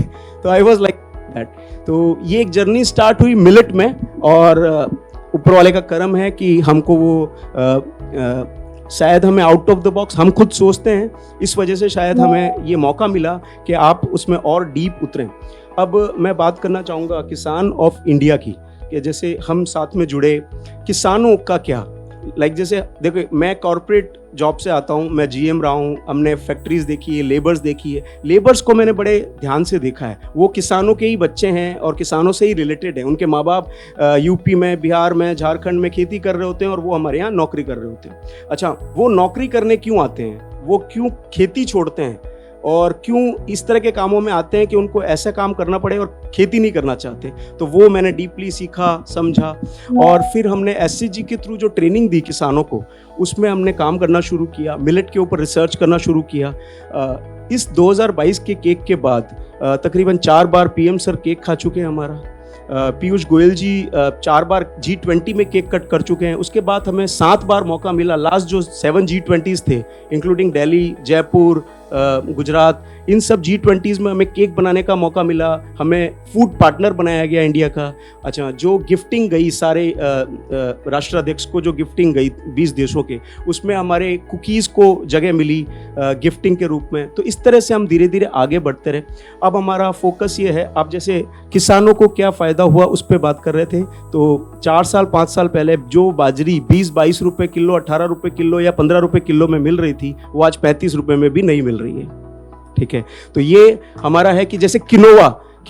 S3: तो आई वाज लाइक दैट। तो ये एक जर्नी स्टार्ट हुई मिलेट में, और ऊपर वाले का करम है कि हमको वो शायद हमें आउट ऑफ द बॉक्स हम खुद सोचते हैं, इस वजह से शायद हमें ये मौका मिला कि आप उसमें और डीप उतरें। अब मैं बात करना चाहूँगा किसान ऑफ इंडिया की, कि जैसे हम साथ में जुड़े, किसानों का क्या, लाइक जैसे देखो मैं कॉर्पोरेट जॉब से आता हूँ, मैं GM रहा हूँ, हमने फैक्ट्रीज देखी है, लेबर्स देखी है, लेबर्स को मैंने बड़े ध्यान से देखा है, वो किसानों के ही बच्चे हैं और किसानों से ही रिलेटेड है। उनके माँ बाप यूपी में, बिहार में, झारखंड में खेती कर रहे होते हैं, और वो हमारे यहाँ नौकरी कर रहे होते हैं। अच्छा, वो नौकरी करने क्यों आते हैं, वो क्यों खेती छोड़ते हैं, और क्यों इस तरह के कामों में आते हैं कि उनको ऐसा काम करना पड़े और खेती नहीं करना चाहते, तो वो मैंने डीपली सीखा, समझा। और फिर हमने SCG के थ्रू जो ट्रेनिंग दी किसानों को, उसमें हमने काम करना शुरू किया, मिलेट के ऊपर रिसर्च करना शुरू किया। इस 2022 के केक के बाद तकरीबन 4 बार PM सर केक खा चुके हैं हमारा, पीयूष गोयल जी 4 बार G20 में केक कट कर चुके हैं। उसके बाद हमें 7 बार मौका मिला, लास्ट जो 7 G20s थे इंक्लूडिंग दिल्ली, जयपुर, गुजरात, इन सब G20s में हमें केक बनाने का मौका मिला। हमें फूड पार्टनर बनाया गया इंडिया का। अच्छा, जो गिफ्टिंग गई सारे राष्ट्राध्यक्ष को, जो गिफ्टिंग गई 20 देशों के, उसमें हमारे कुकीज़ को जगह मिली गिफ्टिंग के रूप में। तो इस तरह से हम धीरे धीरे आगे बढ़ते रहे। अब हमारा फोकस ये है, अब जैसे किसानों को क्या फ़ायदा हुआ उस पर बात कर रहे थे, तो 4 साल 5 साल पहले जो बाजरी 20-22 रुपये किलो, 18 रुपये किलो या 15 रुपये किलो में मिल रही थी, वो आज 35 रुपये में भी नहीं मिल रही है। ठीक है, तो ये हमारा है कि जैसे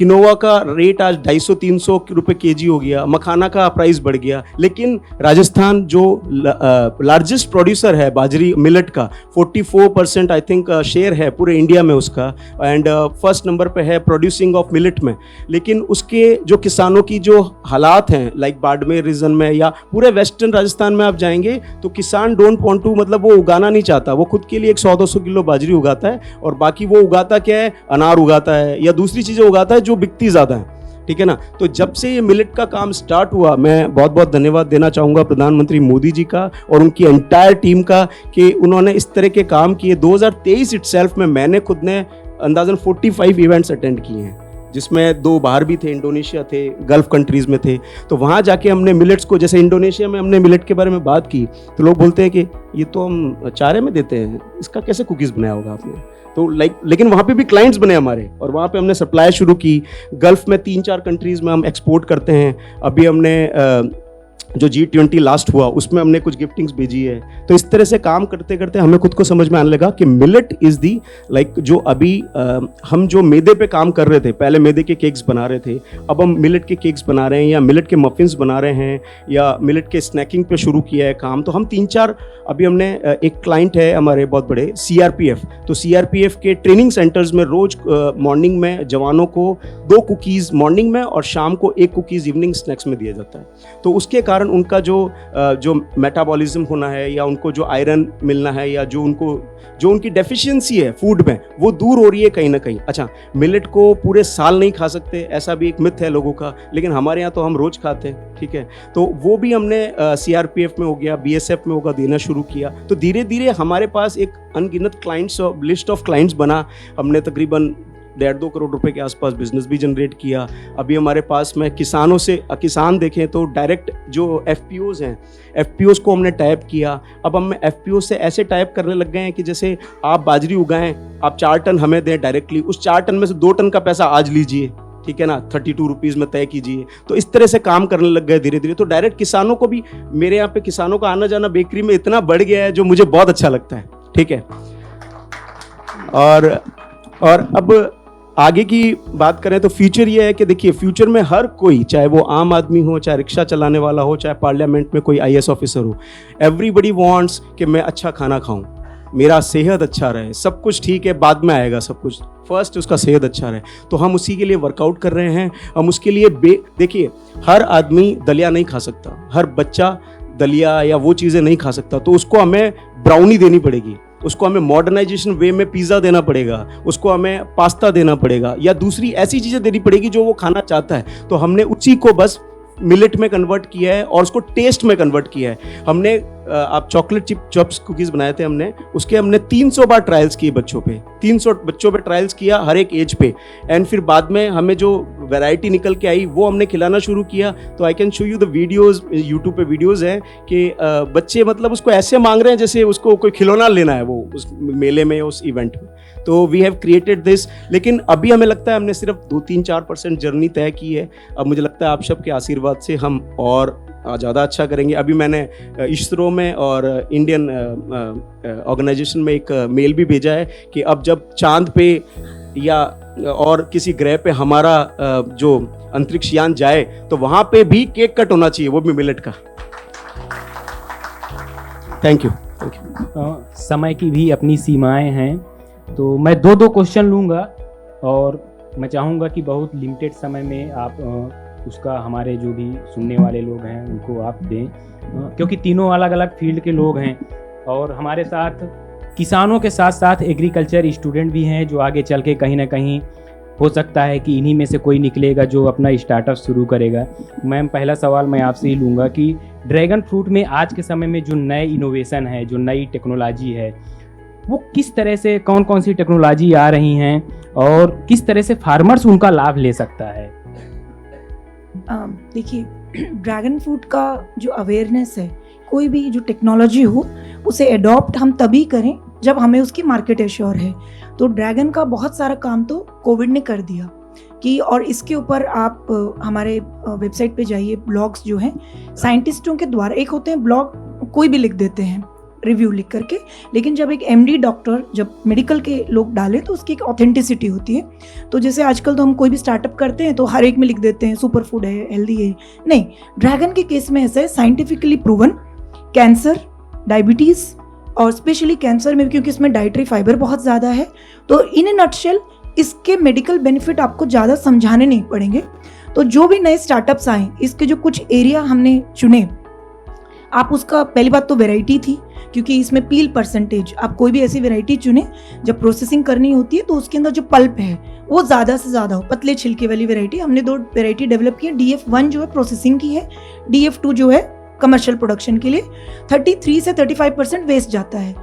S3: किनोवा का रेट आज 250-300 रुपए केजी हो गया, मखाना का प्राइस बढ़ गया, लेकिन राजस्थान जो लार्जेस्ट प्रोड्यूसर है बाजरी मिलेट का, 44% आई थिंक शेयर है पूरे इंडिया में उसका, एंड फर्स्ट नंबर पे है प्रोड्यूसिंग ऑफ मिलेट में। लेकिन उसके जो किसानों की जो हालात हैं, लाइक बाड़मेर रीजन में या पूरे वेस्टर्न राजस्थान में आप जाएंगे तो किसान डोंट वांट टू, मतलब वो उगाना नहीं चाहता, वो खुद के लिए 100-200 किलो बाजरी उगाता है और बाकी वो उगाता क्या है, अनार उगाता है या दूसरी चीज़ें उगाता है जो बिकती ज़्यादा है, ठीक है ना। तो जब से ये मिलेट का काम स्टार्ट हुआ, मैं बहुत बहुत धन्यवाद देना चाहूँगा प्रधानमंत्री मोदी जी का और उनकी एंटायर टीम का कि उन्होंने इस तरह के काम किए। 2023 इटसेल्फ में मैंने खुद ने अंदाजन 45 इवेंट्स अटेंड किए हैं, जिसमें 2 बाहर भी थे, इंडोनेशिया थे, गल्फ कंट्रीज़ में थे। तो वहाँ जाके हमने मिलेट्स को, जैसे इंडोनेशिया में हमने मिलेट के बारे में बात की तो लोग बोलते हैं कि ये तो हम चारे में देते हैं, इसका कैसे कुकीज़ बनाया होगा आपने। तो लेकिन वहाँ पे भी क्लाइंट्स बने हमारे और वहाँ पे हमने सप्लाई शुरू की। गल्फ में 3-4 कंट्रीज़ में हम एक्सपोर्ट करते हैं। अभी हमने जो G20 लास्ट हुआ उसमें हमने कुछ गिफ्टिंग्स भेजी है। तो इस तरह से काम करते करते हमें खुद को समझ में आने लगा कि मिलेट इज़ दी जो अभी हम जो मैदे पे काम कर रहे थे, पहले मैदे के केक्स बना रहे थे, अब हम मिलेट के केक्स बना रहे हैं या मिलेट के मफिन्स बना रहे हैं या मिलेट के स्नैकिंग पे शुरू किया है काम। तो हम 3-4 अभी हमने एक क्लाइंट है हमारे बहुत बड़े CRPF, तो CRPF के ट्रेनिंग सेंटर्स में रोज़ मॉर्निंग में जवानों को 2 कुकीज़ मॉर्निंग में और शाम को 1 कुकीज़ इवनिंग स्नैक्स में दिया जाता है। तो उसके कारण उनका जो मेटाबॉलिज्म होना है या उनको जो आयरन मिलना है या जो उनकी डेफिशिएंसी है फूड में, वो दूर हो रही है कहीं ना कहीं। अच्छा, मिलेट को पूरे साल नहीं खा सकते, ऐसा भी एक मिथ है लोगों का, लेकिन हमारे यहाँ तो हम रोज़ खाते हैं, ठीक है। तो वो भी हमने CRPF में हो गया, BSF में होगा, देना शुरू किया। तो धीरे धीरे हमारे पास एक अनगिनत क्लाइंट्स लिस्ट ऑफ क्लाइंट्स बना। हमने तकरीबन 1.5-2 करोड़ रुपए के आसपास बिजनेस भी जनरेट किया। अभी हमारे पास में किसान देखें तो डायरेक्ट जो FPOs हैं, FPOs को हमने टाइप किया। अब हम FPO से ऐसे टाइप करने लग गए हैं कि जैसे आप बाजरी उगाएं, आप 4 टन हमें दें डायरेक्टली, उस 4 टन में से 2 टन का पैसा आज लीजिए, ठीक है ना, 32 रुपीज़ में तय कीजिए। तो इस तरह से काम करने लग गए धीरे धीरे। तो डायरेक्ट किसानों को भी, मेरे यहाँ पे किसानों का आना जाना बेकरी में इतना बढ़ गया है जो मुझे बहुत अच्छा लगता है, ठीक है। और अब आगे की बात करें तो फ्यूचर ये है कि देखिए, फ्यूचर में हर कोई, चाहे वो आम आदमी हो, चाहे रिक्शा चलाने वाला हो, चाहे पार्लियामेंट में कोई IAS ऑफिसर हो, एवरीबडी वांट्स कि मैं अच्छा खाना खाऊं, मेरा सेहत अच्छा रहे। सब कुछ ठीक है, बाद में आएगा सब कुछ, फर्स्ट उसका सेहत अच्छा रहे। तो हम उसी के लिए वर्कआउट कर रहे हैं। हम उसके लिए देखिए, हर आदमी दलिया नहीं खा सकता, हर बच्चा दलिया या वो चीज़ें नहीं खा सकता, तो उसको हमें ब्राउनी देनी पड़ेगी, उसको हमें मॉडर्नाइजेशन वे में पिज़्ज़ा देना पड़ेगा, उसको हमें पास्ता देना पड़ेगा या दूसरी ऐसी चीज़ें देनी पड़ेगी जो वो खाना चाहता है। तो हमने उसी को बस मिलेट में कन्वर्ट किया है और उसको टेस्ट में कन्वर्ट किया है। हमने आप चॉकलेट चिप चॉप्स कुकीज़ बनाए थे हमने, उसके हमने 300 बार ट्रायल्स किए बच्चों पे, 300 बच्चों पे ट्रायल्स किया हर एक एज पे। एंड फिर बाद में हमें जो वैरायटी निकल के आई वो हमने खिलाना शुरू किया। तो I can show you the videos, YouTube पे वीडियोज़ हैं कि बच्चे मतलब उसको ऐसे मांग रहे हैं जैसे उसको कोई खिलौना लेना है वो उस मेले में, उस इवेंट में। तो वी हैव क्रिएटेड दिस। लेकिन अभी हमें लगता है हमने सिर्फ 2-3-4% जर्नी तय की है। अब मुझे लगता है आप सबके आशीर्वाद से हम और ज़्यादा अच्छा करेंगे। अभी मैंने इसरो में और इंडियन ऑर्गेनाइजेशन में एक मेल भी भेजा है कि अब जब चांद पे या और किसी ग्रह पे हमारा जो अंतरिक्ष यान जाए तो वहाँ पे भी केक कट होना चाहिए, वो भी मिलेट का। Thank you.
S4: समय की भी अपनी सीमाएं हैं, तो मैं 2 क्वेश्चन लूँगा और मैं चाहूँगा कि बहुत लिमिटेड समय में आप उसका हमारे जो भी सुनने वाले लोग हैं उनको आप दें, क्योंकि तीनों अलग अलग फील्ड के लोग हैं और हमारे साथ किसानों के साथ साथ एग्रीकल्चर स्टूडेंट भी हैं जो आगे चल के कहीं ना कहीं हो सकता है कि इन्हीं में से कोई निकलेगा जो अपना स्टार्टअप शुरू करेगा। मैम, पहला सवाल मैं आपसे ही लूँगा कि ड्रैगन फ्रूट में आज के समय में जो नए इनोवेशन है, जो नई टेक्नोलॉजी है, वो किस तरह से, कौन कौन सी टेक्नोलॉजी आ रही हैं और किस तरह से फार्मर्स उनका लाभ ले सकता है?
S1: देखिए, ड्रैगन फ्रूट का जो अवेयरनेस है, कोई भी जो टेक्नोलॉजी हो उसे एडॉप्ट हम तभी करें जब हमें उसकी मार्केट एश्योर है। तो ड्रैगन का बहुत सारा काम तो कोविड ने कर दिया कि, और इसके ऊपर आप हमारे वेबसाइट पे जाइए, ब्लॉग्स जो हैं साइंटिस्टों के द्वारा, एक होते हैं ब्लॉग कोई भी लिख देते हैं, रिव्यू लिख करके, लेकिन जब एक एमडी डॉक्टर जब मेडिकल के लोग डालें तो उसकी एक ऑथेंटिसिटी होती है। तो जैसे आजकल तो हम कोई भी स्टार्टअप करते हैं तो हर एक में लिख देते हैं सुपर फूड है, हेल्दी है। नहीं, ड्रैगन के केस में ऐसा है, साइंटिफिकली प्रूवन, कैंसर, डायबिटीज़ और स्पेशली कैंसर में, क्योंकि इसमें डाइटरी फाइबर बहुत ज़्यादा है, तो इन ए नटशेल इसके मेडिकल बेनिफिट आपको ज़्यादा समझाने नहीं पड़ेंगे। तो जो भी नए स्टार्टअप्स आए, इसके जो कुछ एरिया हमने चुने, आप उसका पहली बात तो वैरायटी थी, क्योंकि इसमें पील परसेंटेज, आप कोई भी ऐसी वैरायटी चुने जब प्रोसेसिंग करनी होती है तो उसके अंदर जो पल्प है वो ज़्यादा से ज़्यादा हो, पतले छिलके वाली वैरायटी। हमने 2 वैरायटी डेवलप की है, DF1 जो है प्रोसेसिंग की है, DF2 जो है कमर्शियल प्रोडक्शन के लिए। 33 से 35% वेस्ट जाता है।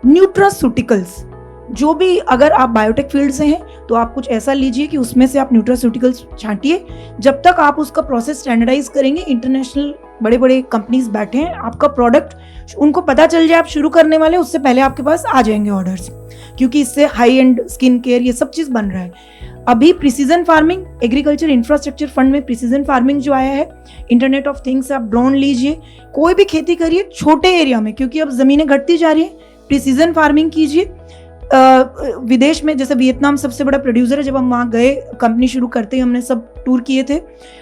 S1: न्यूट्रास्यूटिकल्स, जो भी अगर आप बायोटेक फील्ड से हैं तो आप कुछ ऐसा लीजिए कि उसमें से आप न्यूट्रास्यूटिकल्स छांटिए। जब तक आप उसका प्रोसेस स्टैंडर्डाइज करेंगे, इंटरनेशनल बड़े बड़े कंपनीज बैठे हैं, आपका प्रोडक्ट उनको पता चल जाए आप शुरू करने वाले, उससे पहले आपके पास आ जाएंगे ऑर्डर्स, क्योंकि इससे हाई एंड स्किन केयर ये सब चीज़ बन रहा है। अभी precision farming, agriculture infrastructure fund में प्रिसीजन फार्मिंग जो आया है, इंटरनेट ऑफ थिंग्स, आप ड्रोन लीजिए, कोई भी खेती करिए छोटे एरिया में, क्योंकि अब ज़मीनें घटती जा रही है, प्रिसीजन फार्मिंग कीजिए। विदेश में जैसे वियतनाम सबसे बड़ा प्रोड्यूसर है, जब हम वहाँ गए कंपनी शुरू करते ही हमने सब टूर किए थे,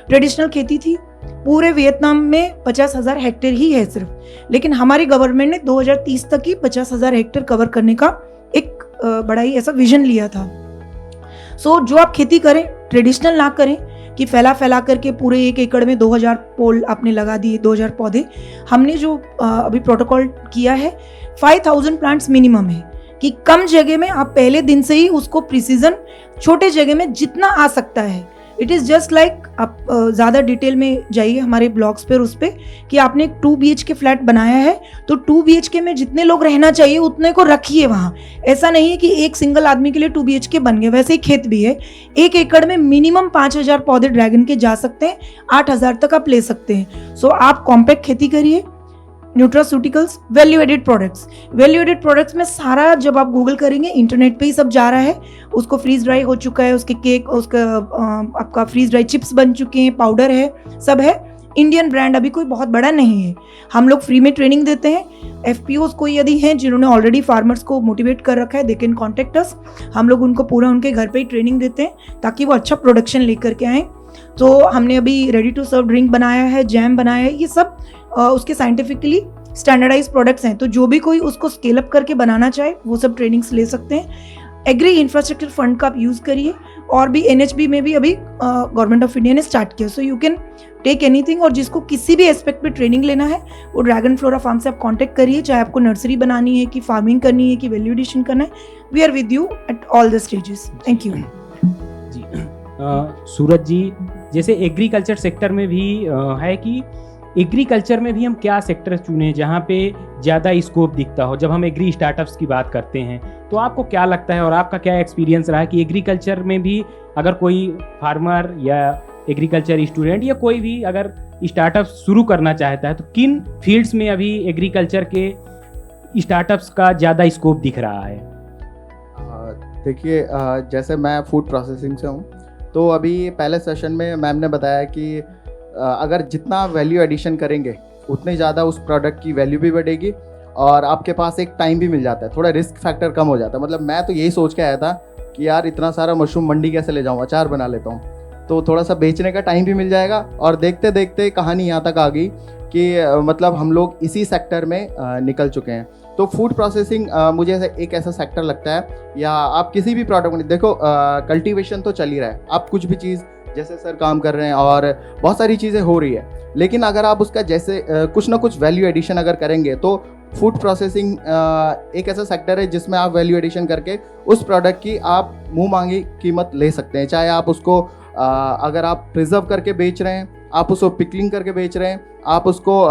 S1: ट्रेडिशनल खेती थी, पूरे वियतनाम में 50,000 हेक्टेयर ही है सिर्फ, लेकिन हमारी गवर्नमेंट ने 2030 तक ही 50,000 हेक्टेयर कवर करने का एक बड़ा ही ऐसा विजन लिया था। सो जो आप खेती करें ट्रेडिशनल ना करें कि फैला करके पूरे 1 एकड़ में 2000 पोल आपने लगा दिए, 2000 पौधे। हमने जो अभी प्रोटोकॉल किया है 5000 प्लांट्स मिनिमम है, कि कम जगह में आप पहले दिन से ही उसको प्रिसीजन, छोटे जगह में जितना आ सकता है। इट इज़ जस्ट लाइक, आप ज़्यादा डिटेल में जाइए हमारे ब्लॉग्स पर, उस पर कि आपने एक 2 BHK फ्लैट बनाया है तो 2 BHK में जितने लोग रहना चाहिए उतने को रखिए वहाँ। ऐसा नहीं है कि एक सिंगल आदमी के लिए 2 BHK बन गए। वैसे ही खेत भी है, 1 एकड़ में मिनिमम 5000 पौधे ड्रैगन के जा सकते हैं, 8000 तक आप ले सकते हैं। सो आप कॉम्पैक्ट खेती करिए। न्यूट्रास्यूटिकल्स, वैल्यू एडेड प्रोडक्ट्स में सारा जब आप गूगल करेंगे इंटरनेट पे ही सब जा रहा है। उसको फ्रीज ड्राई हो चुका है, उसके केक, उसका आपका फ्रीज ड्राई चिप्स बन चुके हैं, पाउडर है, सब है। इंडियन ब्रांड अभी कोई बहुत बड़ा नहीं है। हम लोग फ्री में ट्रेनिंग देते हैं। FPOs कोई यदि हैं जिन्होंने ऑलरेडी फार्मर्स को मोटिवेट कर रखा है, दे कैन कॉन्टेक्ट अस। हम लोग उनको पूरा उनके घर पे ही ट्रेनिंग देते हैं ताकि वो अच्छा प्रोडक्शन लेकर के आएँ। तो हमने अभी रेडी टू सर्व ड्रिंक बनाया है, जैम बनाया है, ये सब उसके साइंटिफिकली स्टैंडर्डाइज प्रोडक्ट्स हैं। तो जो भी कोई उसको स्केल अप करके बनाना चाहे वो सब ट्रेनिंग्स ले सकते हैं। एग्री इंफ्रास्ट्रक्चर फंड का आप यूज़ करिए, और भी NHB में भी अभी गवर्नमेंट ऑफ इंडिया ने स्टार्ट किया। So you can take anything, और जिसको किसी भी एस्पेक्ट पे ट्रेनिंग लेना है वो ड्रैगन फ्लोरा फार्म से आप कांटेक्ट करिए, चाहे आपको नर्सरी बनानी है कि फार्मिंग करनी है कि वैल्यू एडिशन करना है। We are with you at all the stages. Thank you
S4: जी। सूरज जी, जैसे एग्रीकल्चर सेक्टर में भी है कि एग्रीकल्चर में भी हम क्या सेक्टर चुने जहाँ पे ज़्यादा स्कोप दिखता हो। जब हम एग्री स्टार्टअप्स की बात करते हैं तो आपको क्या लगता है और आपका क्या एक्सपीरियंस रहा है कि एग्रीकल्चर में भी अगर कोई फार्मर या एग्रीकल्चर स्टूडेंट या कोई भी अगर स्टार्टअप शुरू करना चाहता है तो किन फील्ड्स में अभी एग्रीकल्चर के स्टार्टअप्स का ज़्यादा स्कोप दिख रहा है?
S2: देखिए, जैसे मैं फूड प्रोसेसिंग से हूँ, तो अभी पहले सेशन में मैम ने बताया कि अगर जितना वैल्यू एडिशन करेंगे उतने ज़्यादा उस प्रोडक्ट की वैल्यू भी बढ़ेगी और आपके पास एक टाइम भी मिल जाता है, थोड़ा रिस्क फैक्टर कम हो जाता है। मतलब मैं तो यही सोच के आया था कि यार इतना सारा मशरूम मंडी कैसे ले जाऊँ, अचार बना लेता हूँ, तो थोड़ा सा बेचने का टाइम भी मिल जाएगा। और देखते देखते कहानी यहाँ तक आ गई कि मतलब हम लोग इसी सेक्टर में निकल चुके हैं। तो फूड प्रोसेसिंग मुझे एक ऐसा सेक्टर लगता है, या आप किसी भी प्रोडक्ट में देखो, कल्टीवेशन तो चल ही रहा है, आप कुछ भी चीज़ जैसे सर काम कर रहे हैं और बहुत सारी चीज़ें हो रही है, लेकिन अगर आप उसका जैसे कुछ ना कुछ वैल्यू एडिशन अगर करेंगे तो फूड प्रोसेसिंग एक ऐसा सेक्टर है जिसमें आप वैल्यू एडिशन करके उस प्रोडक्ट की आप मुंह मांगी कीमत ले सकते हैं। चाहे आप उसको अगर आप प्रिजर्व करके बेच रहे हैं, आप उसको पिकलिंग करके बेच रहे हैं, आप उसको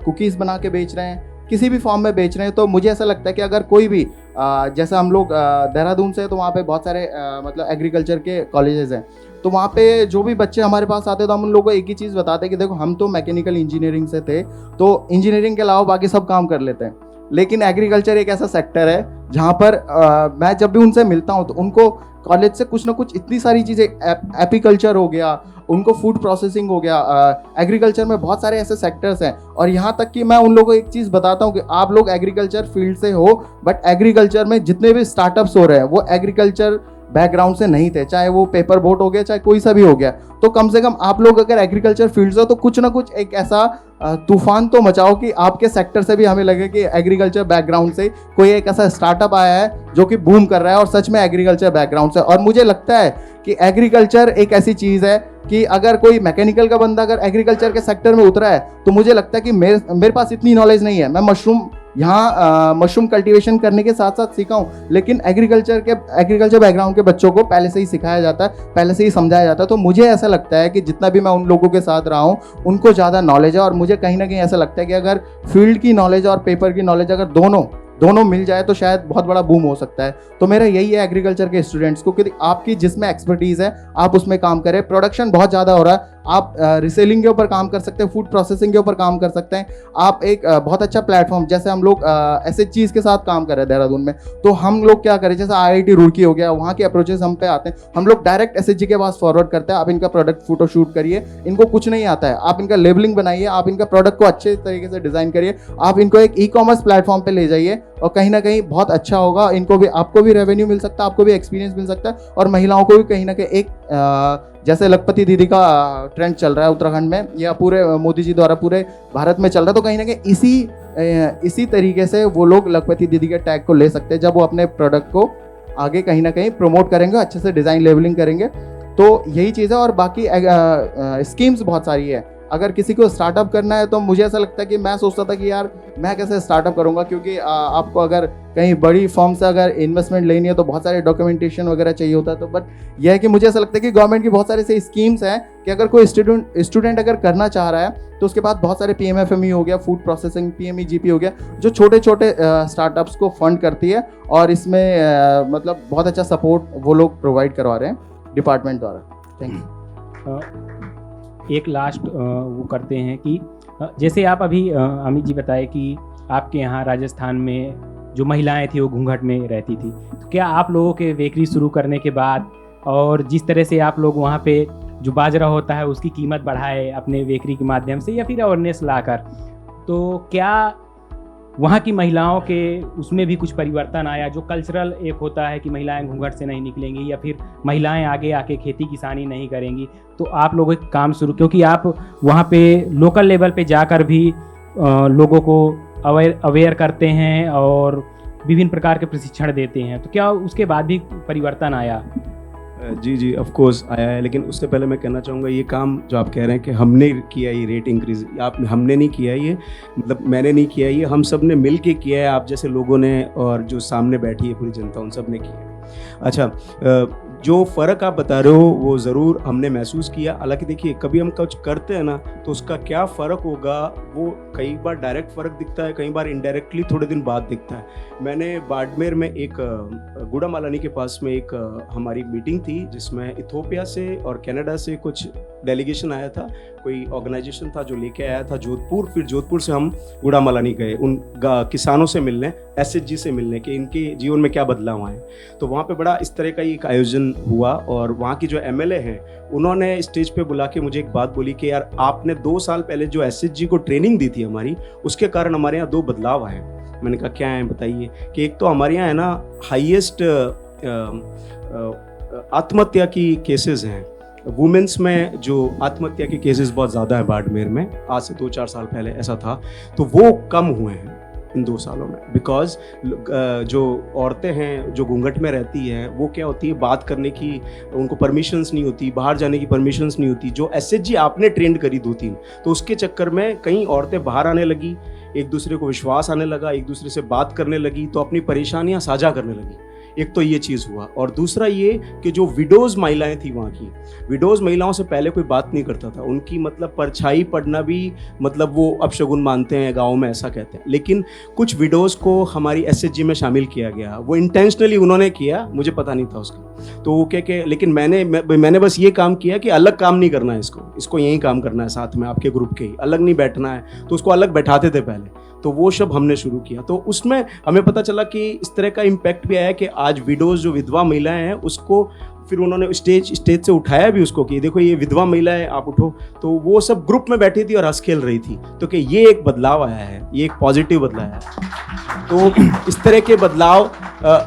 S2: कुकीज़ बना के बेच रहे हैं, किसी भी फॉर्म में बेच रहे हैं, तो मुझे ऐसा लगता है कि अगर कोई भी जैसा हम लोग देहरादून से, तो वहाँ पे बहुत सारे मतलब एग्रीकल्चर के कॉलेजेस हैं, तो वहाँ पे जो भी बच्चे हमारे पास आते हैं तो हम उन लोगों को एक ही चीज़ बताते हैं कि देखो हम तो मैकेनिकल इंजीनियरिंग से थे, तो इंजीनियरिंग के अलावा बाकी सब काम कर लेते हैं, लेकिन एग्रीकल्चर एक ऐसा सेक्टर है जहाँ पर मैं जब भी उनसे मिलता हूँ तो उनको कॉलेज से कुछ ना कुछ इतनी सारी चीज़ें, एपीकल्चर हो गया, उनको फूड प्रोसेसिंग हो गया, एग्रीकल्चर में बहुत सारे ऐसे सेक्टर्स हैं। और यहाँ तक कि मैं उन लोगों को एक चीज़ बताता हूँ कि आप लोग एग्रीकल्चर फील्ड से हो, बट एग्रीकल्चर में जितने भी स्टार्टअप्स हो रहे हैं वो एग्रीकल्चर बैकग्राउंड से नहीं थे, चाहे वो पेपर बोट हो गया, चाहे कोई सा भी हो गया। तो कम से कम आप लोग अगर एग्रीकल्चर फील्ड से हो तो कुछ ना कुछ एक ऐसा तूफान तो मचाओ कि आपके सेक्टर से भी हमें लगे कि एग्रीकल्चर बैकग्राउंड से कोई एक ऐसा स्टार्टअप आया है जो कि बूम कर रहा है और सच में एग्रीकल्चर बैकग्राउंड से। और मुझे लगता है कि एग्रीकल्चर एक ऐसी चीज़ है कि अगर कोई मैकेनिकल का बंदा अगर एग्रीकल्चर के सेक्टर में उतरा है तो मुझे लगता है कि मेरे पास इतनी नॉलेज नहीं है। मैं मशरूम कल्टीवेशन करने के साथ साथ सीखा हूँ, लेकिन एग्रीकल्चर बैकग्राउंड के बच्चों को पहले से ही सिखाया जाता है, पहले से ही समझाया जाता है। तो मुझे ऐसा लगता है कि जितना भी मैं उन लोगों के साथ रहा हूँ उनको ज़्यादा नॉलेज है। और मुझे कहीं ना कहीं ऐसा लगता है कि अगर फील्ड की नॉलेज और पेपर की नॉलेज अगर दोनों मिल जाए तो शायद बहुत बड़ा बूम हो सकता है। तो मेरा यही है एग्रीकल्चर के स्टूडेंट्स को कि आपकी जिसमें एक्सपर्टीज़ है आप उसमें काम करें। प्रोडक्शन बहुत ज़्यादा हो रहा है, आप रिसेलिंग के ऊपर काम कर सकते हैं, फूड प्रोसेसिंग के ऊपर काम कर सकते हैं। आप एक बहुत अच्छा प्लेटफॉर्म, जैसे हम लोग ऐसे चीज़ के साथ काम कर रहे हैं देहरादून में, तो हम लोग क्या करें, जैसे IIT रुड़की हो गया, वहाँ के अप्रोचेस हम पे आते हैं, हम लोग डायरेक्ट SHG के पास फॉरवर्ड करते हैं, आप इनका प्रोडक्ट फोटो शूट करिए, इनको कुछ नहीं आता है, आप इनका लेबलिंग बनाइए, आप इनका प्रोडक्ट को अच्छे तरीके से डिज़ाइन करिए, आप इनको एक ई-कॉमर्स प्लेटफॉर्म पे ले जाइए और कहीं ना कहीं बहुत अच्छा होगा। इनको भी, आपको भी रेवेन्यू मिल सकता है, आपको भी एक्सपीरियंस मिल सकता है, और महिलाओं को भी कहीं ना कहीं एक जैसे लखपति दीदी का ट्रेंड चल रहा है उत्तराखंड में, या पूरे मोदी जी द्वारा पूरे भारत में चल रहा है, तो कहीं ना कहीं इसी तरीके से वो लोग लखपति दीदी के टैग को ले सकते हैं जब वो अपने प्रोडक्ट को आगे कहीं ना कहीं प्रमोट करेंगे, अच्छे से डिज़ाइन लेबलिंग करेंगे। तो यही चीज़ है। और बाकी स्कीम्स बहुत सारी है। अगर किसी को स्टार्टअप करना है तो मुझे ऐसा लगता है कि मैं सोचता था कि यार मैं कैसे स्टार्टअप करूंगा, क्योंकि आपको अगर कहीं बड़ी फर्म से अगर इन्वेस्टमेंट लेनी है तो बहुत सारे डॉक्यूमेंटेशन वगैरह चाहिए होता है। तो बट यह है कि मुझे ऐसा लगता है कि गवर्नमेंट की बहुत सारी ऐसी स्कीम्स हैं कि अगर कोई स्टूडेंट अगर करना चाह रहा है तो उसके बाद बहुत सारे PMFME हो गया, फूड प्रोसेसिंग, PMEGP हो गया, जो छोटे छोटे स्टार्टअप्स को फंड करती है, और इसमें मतलब बहुत अच्छा सपोर्ट वो लोग प्रोवाइड करवा रहे हैं डिपार्टमेंट द्वारा। Thank you.
S4: एक लास्ट वो करते हैं कि जैसे आप अभी अमित जी बताए कि आपके यहाँ राजस्थान में जो महिलाएं थी वो घूंघट में रहती थी, तो क्या आप लोगों के बेकरी शुरू करने के बाद और जिस तरह से आप लोग वहाँ पे जो बाजरा होता है उसकी कीमत बढ़ाए अपने बेकरी के माध्यम से या फिर अवेयरनेस लाकर, तो क्या वहाँ की महिलाओं के उसमें भी कुछ परिवर्तन आया? जो कल्चरल एक होता है कि महिलाएं घूंघट से नहीं निकलेंगी या फिर महिलाएं आगे आके खेती किसानी नहीं करेंगी, तो आप लोगों के काम शुरू, क्योंकि आप वहाँ पे लोकल लेवल पे जाकर भी लोगों को अवेयर करते हैं और विभिन्न प्रकार के प्रशिक्षण देते हैं, तो क्या उसके बाद भी परिवर्तन आया?
S3: जी ऑफ कोर्स आया है, लेकिन उससे पहले मैं कहना चाहूँगा ये काम जो आप कह रहे हैं कि हमने किया ये रेट इंक्रीज, हमने नहीं किया ये, मतलब मैंने नहीं किया ये, हम सब ने मिल के किया है, आप जैसे लोगों ने और जो सामने बैठी है पूरी जनता उन सब ने किया है। अच्छा, जो फ़र्क आप बता रहे हो वो ज़रूर हमने महसूस किया। हालांकि देखिए कभी हम कुछ करते हैं ना तो उसका क्या फ़र्क होगा वो कई बार डायरेक्ट फ़र्क दिखता है, कई बार इनडायरेक्टली थोड़े दिन बाद दिखता है। मैंने बाड़मेर में एक गुड़ामालानी के पास में एक हमारी मीटिंग थी जिसमें इथोपिया से और कनाडा से कुछ डेलीगेशन आया था, कोई ऑर्गेनाइजेशन था जो लेके आया था जोधपुर, फिर जोधपुर से हम गुड़ामालानी गए उन किसानों से मिलने, SHG से मिलने के इनके जीवन में क्या बदलाव आए। तो वहाँ पे बड़ा इस तरह का एक आयोजन हुआ और वहाँ की जो MLA हैं उन्होंने स्टेज पे बुला के मुझे एक बात बोली कि यार आपने 2 साल पहले जो SHG को ट्रेनिंग दी थी हमारी, उसके कारण हमारे यहाँ 2 बदलाव आए। मैंने कहा क्या है बताइए। कि एक तो हमारे यहाँ है ना हाईएस्ट आत्महत्या की केसेस हैं, वुमेंस में जो आत्महत्या के केसेस बहुत ज़्यादा है बाड़मेर में, आज से 2-4 साल पहले ऐसा था, तो वो कम हुए हैं इन 2 सालों में। बिकॉज जो औरतें हैं जो घूंघट में रहती हैं वो क्या होती है, बात करने की उनको परमिशंस नहीं होती, बाहर जाने की परमिशंस नहीं होती। जो SHG आपने ट्रेंड करी 2-3, तो उसके चक्कर में कई औरतें बाहर आने लगी, एक दूसरे को विश्वास आने लगा, एक दूसरे से बात करने लगी, तो अपनी परेशानियां साझा करने लगी। एक तो ये चीज़ हुआ, और दूसरा ये कि जो विडोज़ महिलाएं थी वहाँ की, विडोज़ महिलाओं से पहले कोई बात नहीं करता था, उनकी मतलब परछाई पड़ना भी मतलब वो अपशगुन मानते हैं, गाँव में ऐसा कहते हैं। लेकिन कुछ विडोज़ को हमारी SHG में शामिल किया गया, वो इंटेंशनली उन्होंने किया, मुझे पता नहीं था उसका। तो वो क्या लेकिन मैंने बस ये काम किया कि अलग काम नहीं करना है, इसको यही काम करना है, साथ में आपके ग्रुप के ही, अलग नहीं बैठना है। तो उसको अलग बैठाते थे पहले, तो वो सब हमने शुरू किया। तो उसमें हमें पता चला कि इस तरह का इम्पैक्ट भी आया कि आज विडोज जो विधवा महिलाएं हैं उसको फिर उन्होंने स्टेज से उठाया भी उसको कि देखो ये विधवा महिला है, आप उठो। तो वो सब ग्रुप में बैठी थी और हंस खेल रही थी। तो कि ये एक बदलाव आया है, ये एक पॉजिटिव बदलाव आया है। तो इस तरह के बदलाव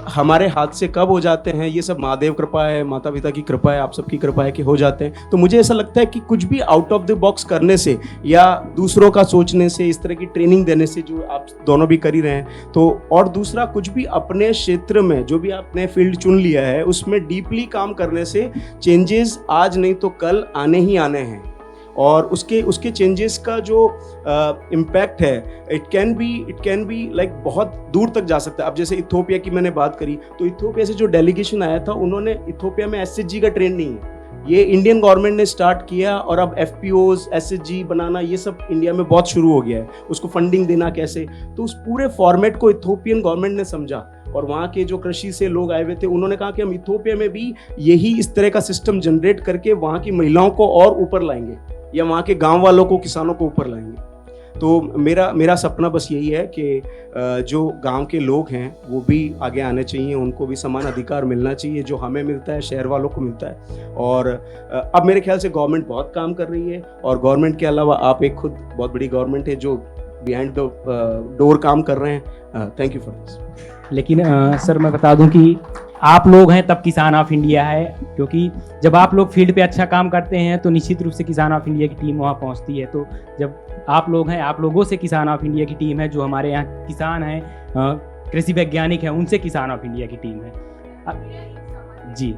S3: हमारे हाथ से कब हो जाते हैं, ये सब महादेव कृपा है, माता पिता की कृपा है, आप सबकी कृपा है कि हो जाते हैं। तो मुझे ऐसा लगता है कि कुछ भी आउट ऑफ द बॉक्स करने से या दूसरों का सोचने से, इस तरह की ट्रेनिंग देने से जो आप दोनों भी कर ही रहे हैं, तो और दूसरा कुछ भी अपने क्षेत्र में जो भी आपने फील्ड चुन लिया है उसमें डीपली काम करने से चेंजेस आज नहीं तो कल आने ही आने हैं। और उसके चेंजेस का जो इम्पैक्ट है इट कैन बी लाइक बहुत दूर तक जा सकता है। अब जैसे इथियोपिया की मैंने बात करी, तो इथियोपिया से जो डेलीगेशन आया था उन्होंने इथियोपिया में एसएचजी का ट्रेंड नहीं है, ये इंडियन गवर्नमेंट ने स्टार्ट किया। और अब एफपीओज एसएचजी बनाना ये सब इंडिया में बहुत शुरू हो गया है, उसको फंडिंग देना कैसे। तो उस पूरे फॉर्मेट को इथियोपियन गवर्नमेंट ने समझा और वहाँ के जो कृषि से लोग आए हुए थे उन्होंने कहा कि हम इथियोपिया में भी यही इस तरह का सिस्टम जनरेट करके वहाँ की महिलाओं को और ऊपर लाएंगे या वहाँ के गांव वालों को, किसानों को ऊपर लाएंगे। तो मेरा सपना बस यही है कि जो गांव के लोग हैं वो भी आगे आने चाहिए, उनको भी समान अधिकार मिलना चाहिए जो हमें मिलता है, शहर वालों को मिलता है। और अब मेरे ख्याल से गवर्नमेंट बहुत काम कर रही है और गवर्नमेंट के अलावा आप एक खुद बहुत बड़ी गवर्नमेंट है जो बिहाइंड द डोर काम कर रहे हैं। Thank you for this.
S4: लेकिन सर मैं बता दूं कि आप लोग हैं तब किसान ऑफ इंडिया है, क्योंकि जब आप लोग फील्ड पे अच्छा काम करते हैं तो निश्चित रूप से किसान ऑफ इंडिया की टीम वहाँ पहुँचती है। तो जब आप लोग हैं, आप लोगों से किसान ऑफ इंडिया की टीम है, जो हमारे यहाँ किसान हैं, कृषि वैज्ञानिक हैं, उनसे किसान ऑफ इंडिया की टीम है। जी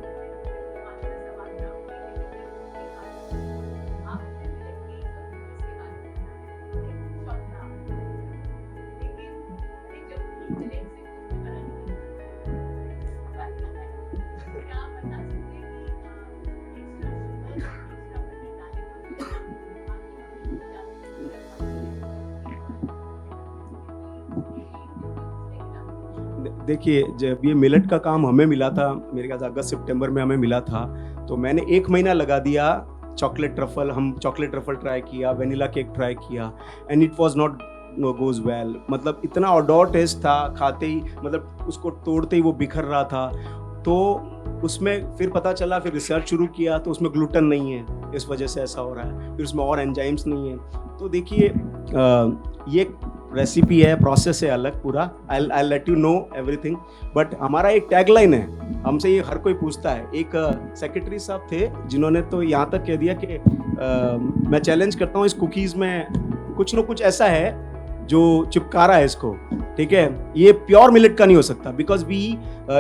S3: देखिए, जब ये मिलेट का काम हमें मिला था, मेरे ख्याल से अगस्त सितंबर में हमें मिला था, तो मैंने 1 महीना लगा दिया चॉकलेट ट्रफल। हम चॉकलेट ट्रफल ट्राई किया, वेनिला केक ट्राई किया, and it was not goes well. मतलब इतना ऑडोर टेस्ट था, खाते ही मतलब उसको तोड़ते ही वो बिखर रहा था। तो उसमें फिर पता चला, फिर रिसर्च शुरू किया तो उसमें ग्लूटेन नहीं है, इस वजह से ऐसा हो रहा है। फिर उसमें और एंजाइम्स नहीं है। तो देखिए ये रेसिपी है, प्रोसेस है अलग पूरा। I let you know everything. But हमारा एक टैगलाइन है, हमसे ये हर कोई पूछता है। एक सेक्रेटरी साहब थे जिन्होंने तो यहाँ तक कह दिया कि मैं चैलेंज करता हूँ, इस कुकीज़ में कुछ ना कुछ ऐसा है जो चिपका रहा है इसको, ठीक है। ये प्योर मिलेट का नहीं हो सकता, बिकॉज वी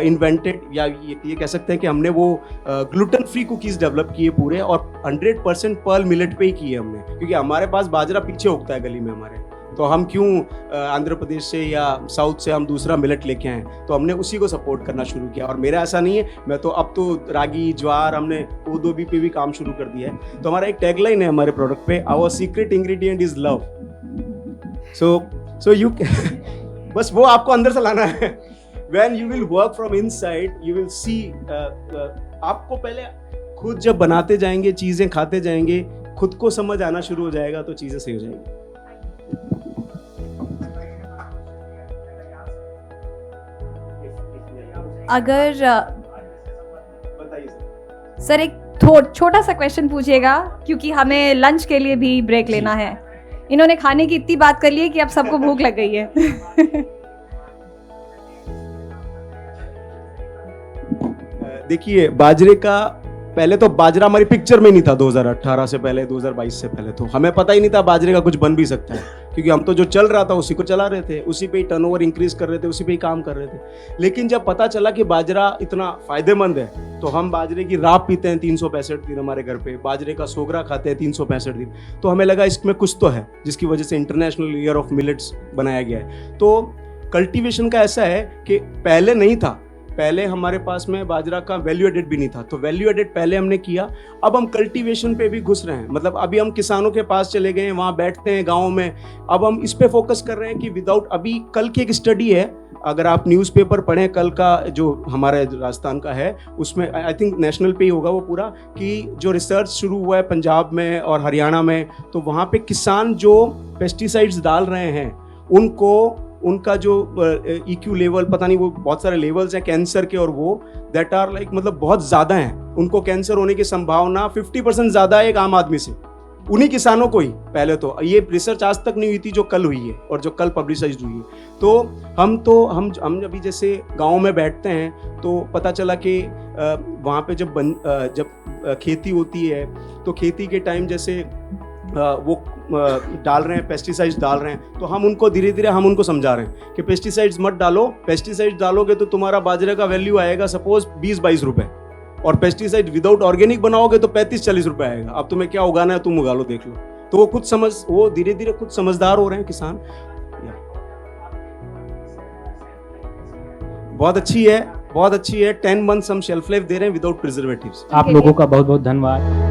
S3: इन्वेंटेड, या ये कह सकते हैं कि हमने वो ग्लूटेन फ्री कुकीज़ डेवलप किए पूरे, और 100% पर्ल मिलेट पे ही किए हमने, क्योंकि हमारे पास बाजरा पीछे उगता है गली में हमारे। तो हम क्यों आंध्र प्रदेश से या साउथ से हम दूसरा मिलेट लेके आए, तो हमने उसी को सपोर्ट करना शुरू किया। और मेरा ऐसा नहीं है, मैं तो अब तो रागी, ज्वार, हमने कोदो पे भी काम शुरू कर दिया है। तो हमारा एक टैगलाइन है हमारे प्रोडक्ट पे, our secret ingredient is love. So you बस वो आपको अंदर से लाना है। When you will work from inside, you will see, आपको पहले खुद जब बनाते जाएंगे, चीजें खाते जाएंगे, खुद को समझ आना शुरू हो जाएगा, तो चीजें सही हो जाएंगी।
S5: अगर
S3: बताइए
S5: सर एक छोटा सा क्वेश्चन पूछिएगा, क्योंकि हमें लंच के लिए भी ब्रेक लेना है। इन्होंने खाने की इतनी बात कर ली है कि अब सबको भूख लग गई है।
S3: देखिए, बाजरे का पहले तो बाजरा हमारी पिक्चर में नहीं था 2018 से पहले, 2022 से पहले तो हमें पता ही नहीं था बाजरे का कुछ बन भी सकता है, क्योंकि हम तो जो चल रहा था उसी को चला रहे थे, उसी पे ही टर्नओवर इंक्रीज कर रहे थे, उसी पे ही काम कर रहे थे। लेकिन जब पता चला कि बाजरा इतना फायदेमंद है, तो हम बाजरे की राब पीते हैं 365 दिन हमारे घर पे, बाजरे का सोगरा खाते हैं 365 दिन। तो हमें लगा इसमें कुछ तो है, जिसकी वजह से इंटरनेशनल ईयर ऑफ मिलेट्स बनाया गया है। तो कल्टीवेशन का ऐसा है कि पहले नहीं था, पहले हमारे पास में बाजरा का वैल्यू एडेड भी नहीं था, तो वैल्यू एडेड पहले हमने किया। अब हम कल्टीवेशन पे भी घुस रहे हैं, मतलब अभी हम किसानों के पास चले गए हैं, वहाँ बैठते हैं गाँव में। अब हम इस पे फोकस कर रहे हैं कि विदाउट, अभी कल की एक स्टडी है, अगर आप न्यूज़पेपर पढ़ें कल का जो हमारे राजस्थान का है, उसमें आई थिंक नेशनल पे ही होगा वो पूरा, कि जो रिसर्च शुरू हुआ है पंजाब में और हरियाणा में, तो वहाँ पे किसान जो पेस्टिसाइड्स डाल रहे हैं उनको उनका जो EQ लेवल, पता नहीं वो बहुत सारे लेवल्स हैं कैंसर के, और वो दैट आर लाइक मतलब बहुत ज़्यादा हैं। उनको कैंसर होने की संभावना 50% ज़्यादा है एक आम आदमी से, उन्हीं किसानों को ही। पहले तो ये रिसर्च आज तक नहीं हुई थी जो कल हुई है और जो कल पब्लिसाइज्ड हुई है। तो हम अभी जैसे गाँव में बैठते हैं तो पता चला कि वहाँ पे जब खेती होती है तो खेती के टाइम जैसे वो डाल रहे हैं, पेस्टिसाइड्स डाल रहे हैं, तो हम उनको धीरे धीरे हम उनको समझा रहे हैं कि पेस्टिसाइड्स मत डालो, पेस्टिसाइड्स डालोगे तो तुम्हारा बाजरे का वैल्यू आएगा सपोज 20-22 रुपए, और पेस्टिसाइड विदाउट ऑर्गेनिक बनाओगे तो 35-40 रुपए आएगा। अब तुम्हें क्या उगाना है तुम उगा लो, देख लो। तो वो धीरे धीरे खुद समझदार हो रहे हैं किसान। बहुत अच्छी है 10 मंथ्स हम शेल्फ लाइफ दे रहे हैं विदाउट प्रिजर्वेटिव्स।
S4: आप लोगों का बहुत बहुत धन्यवाद।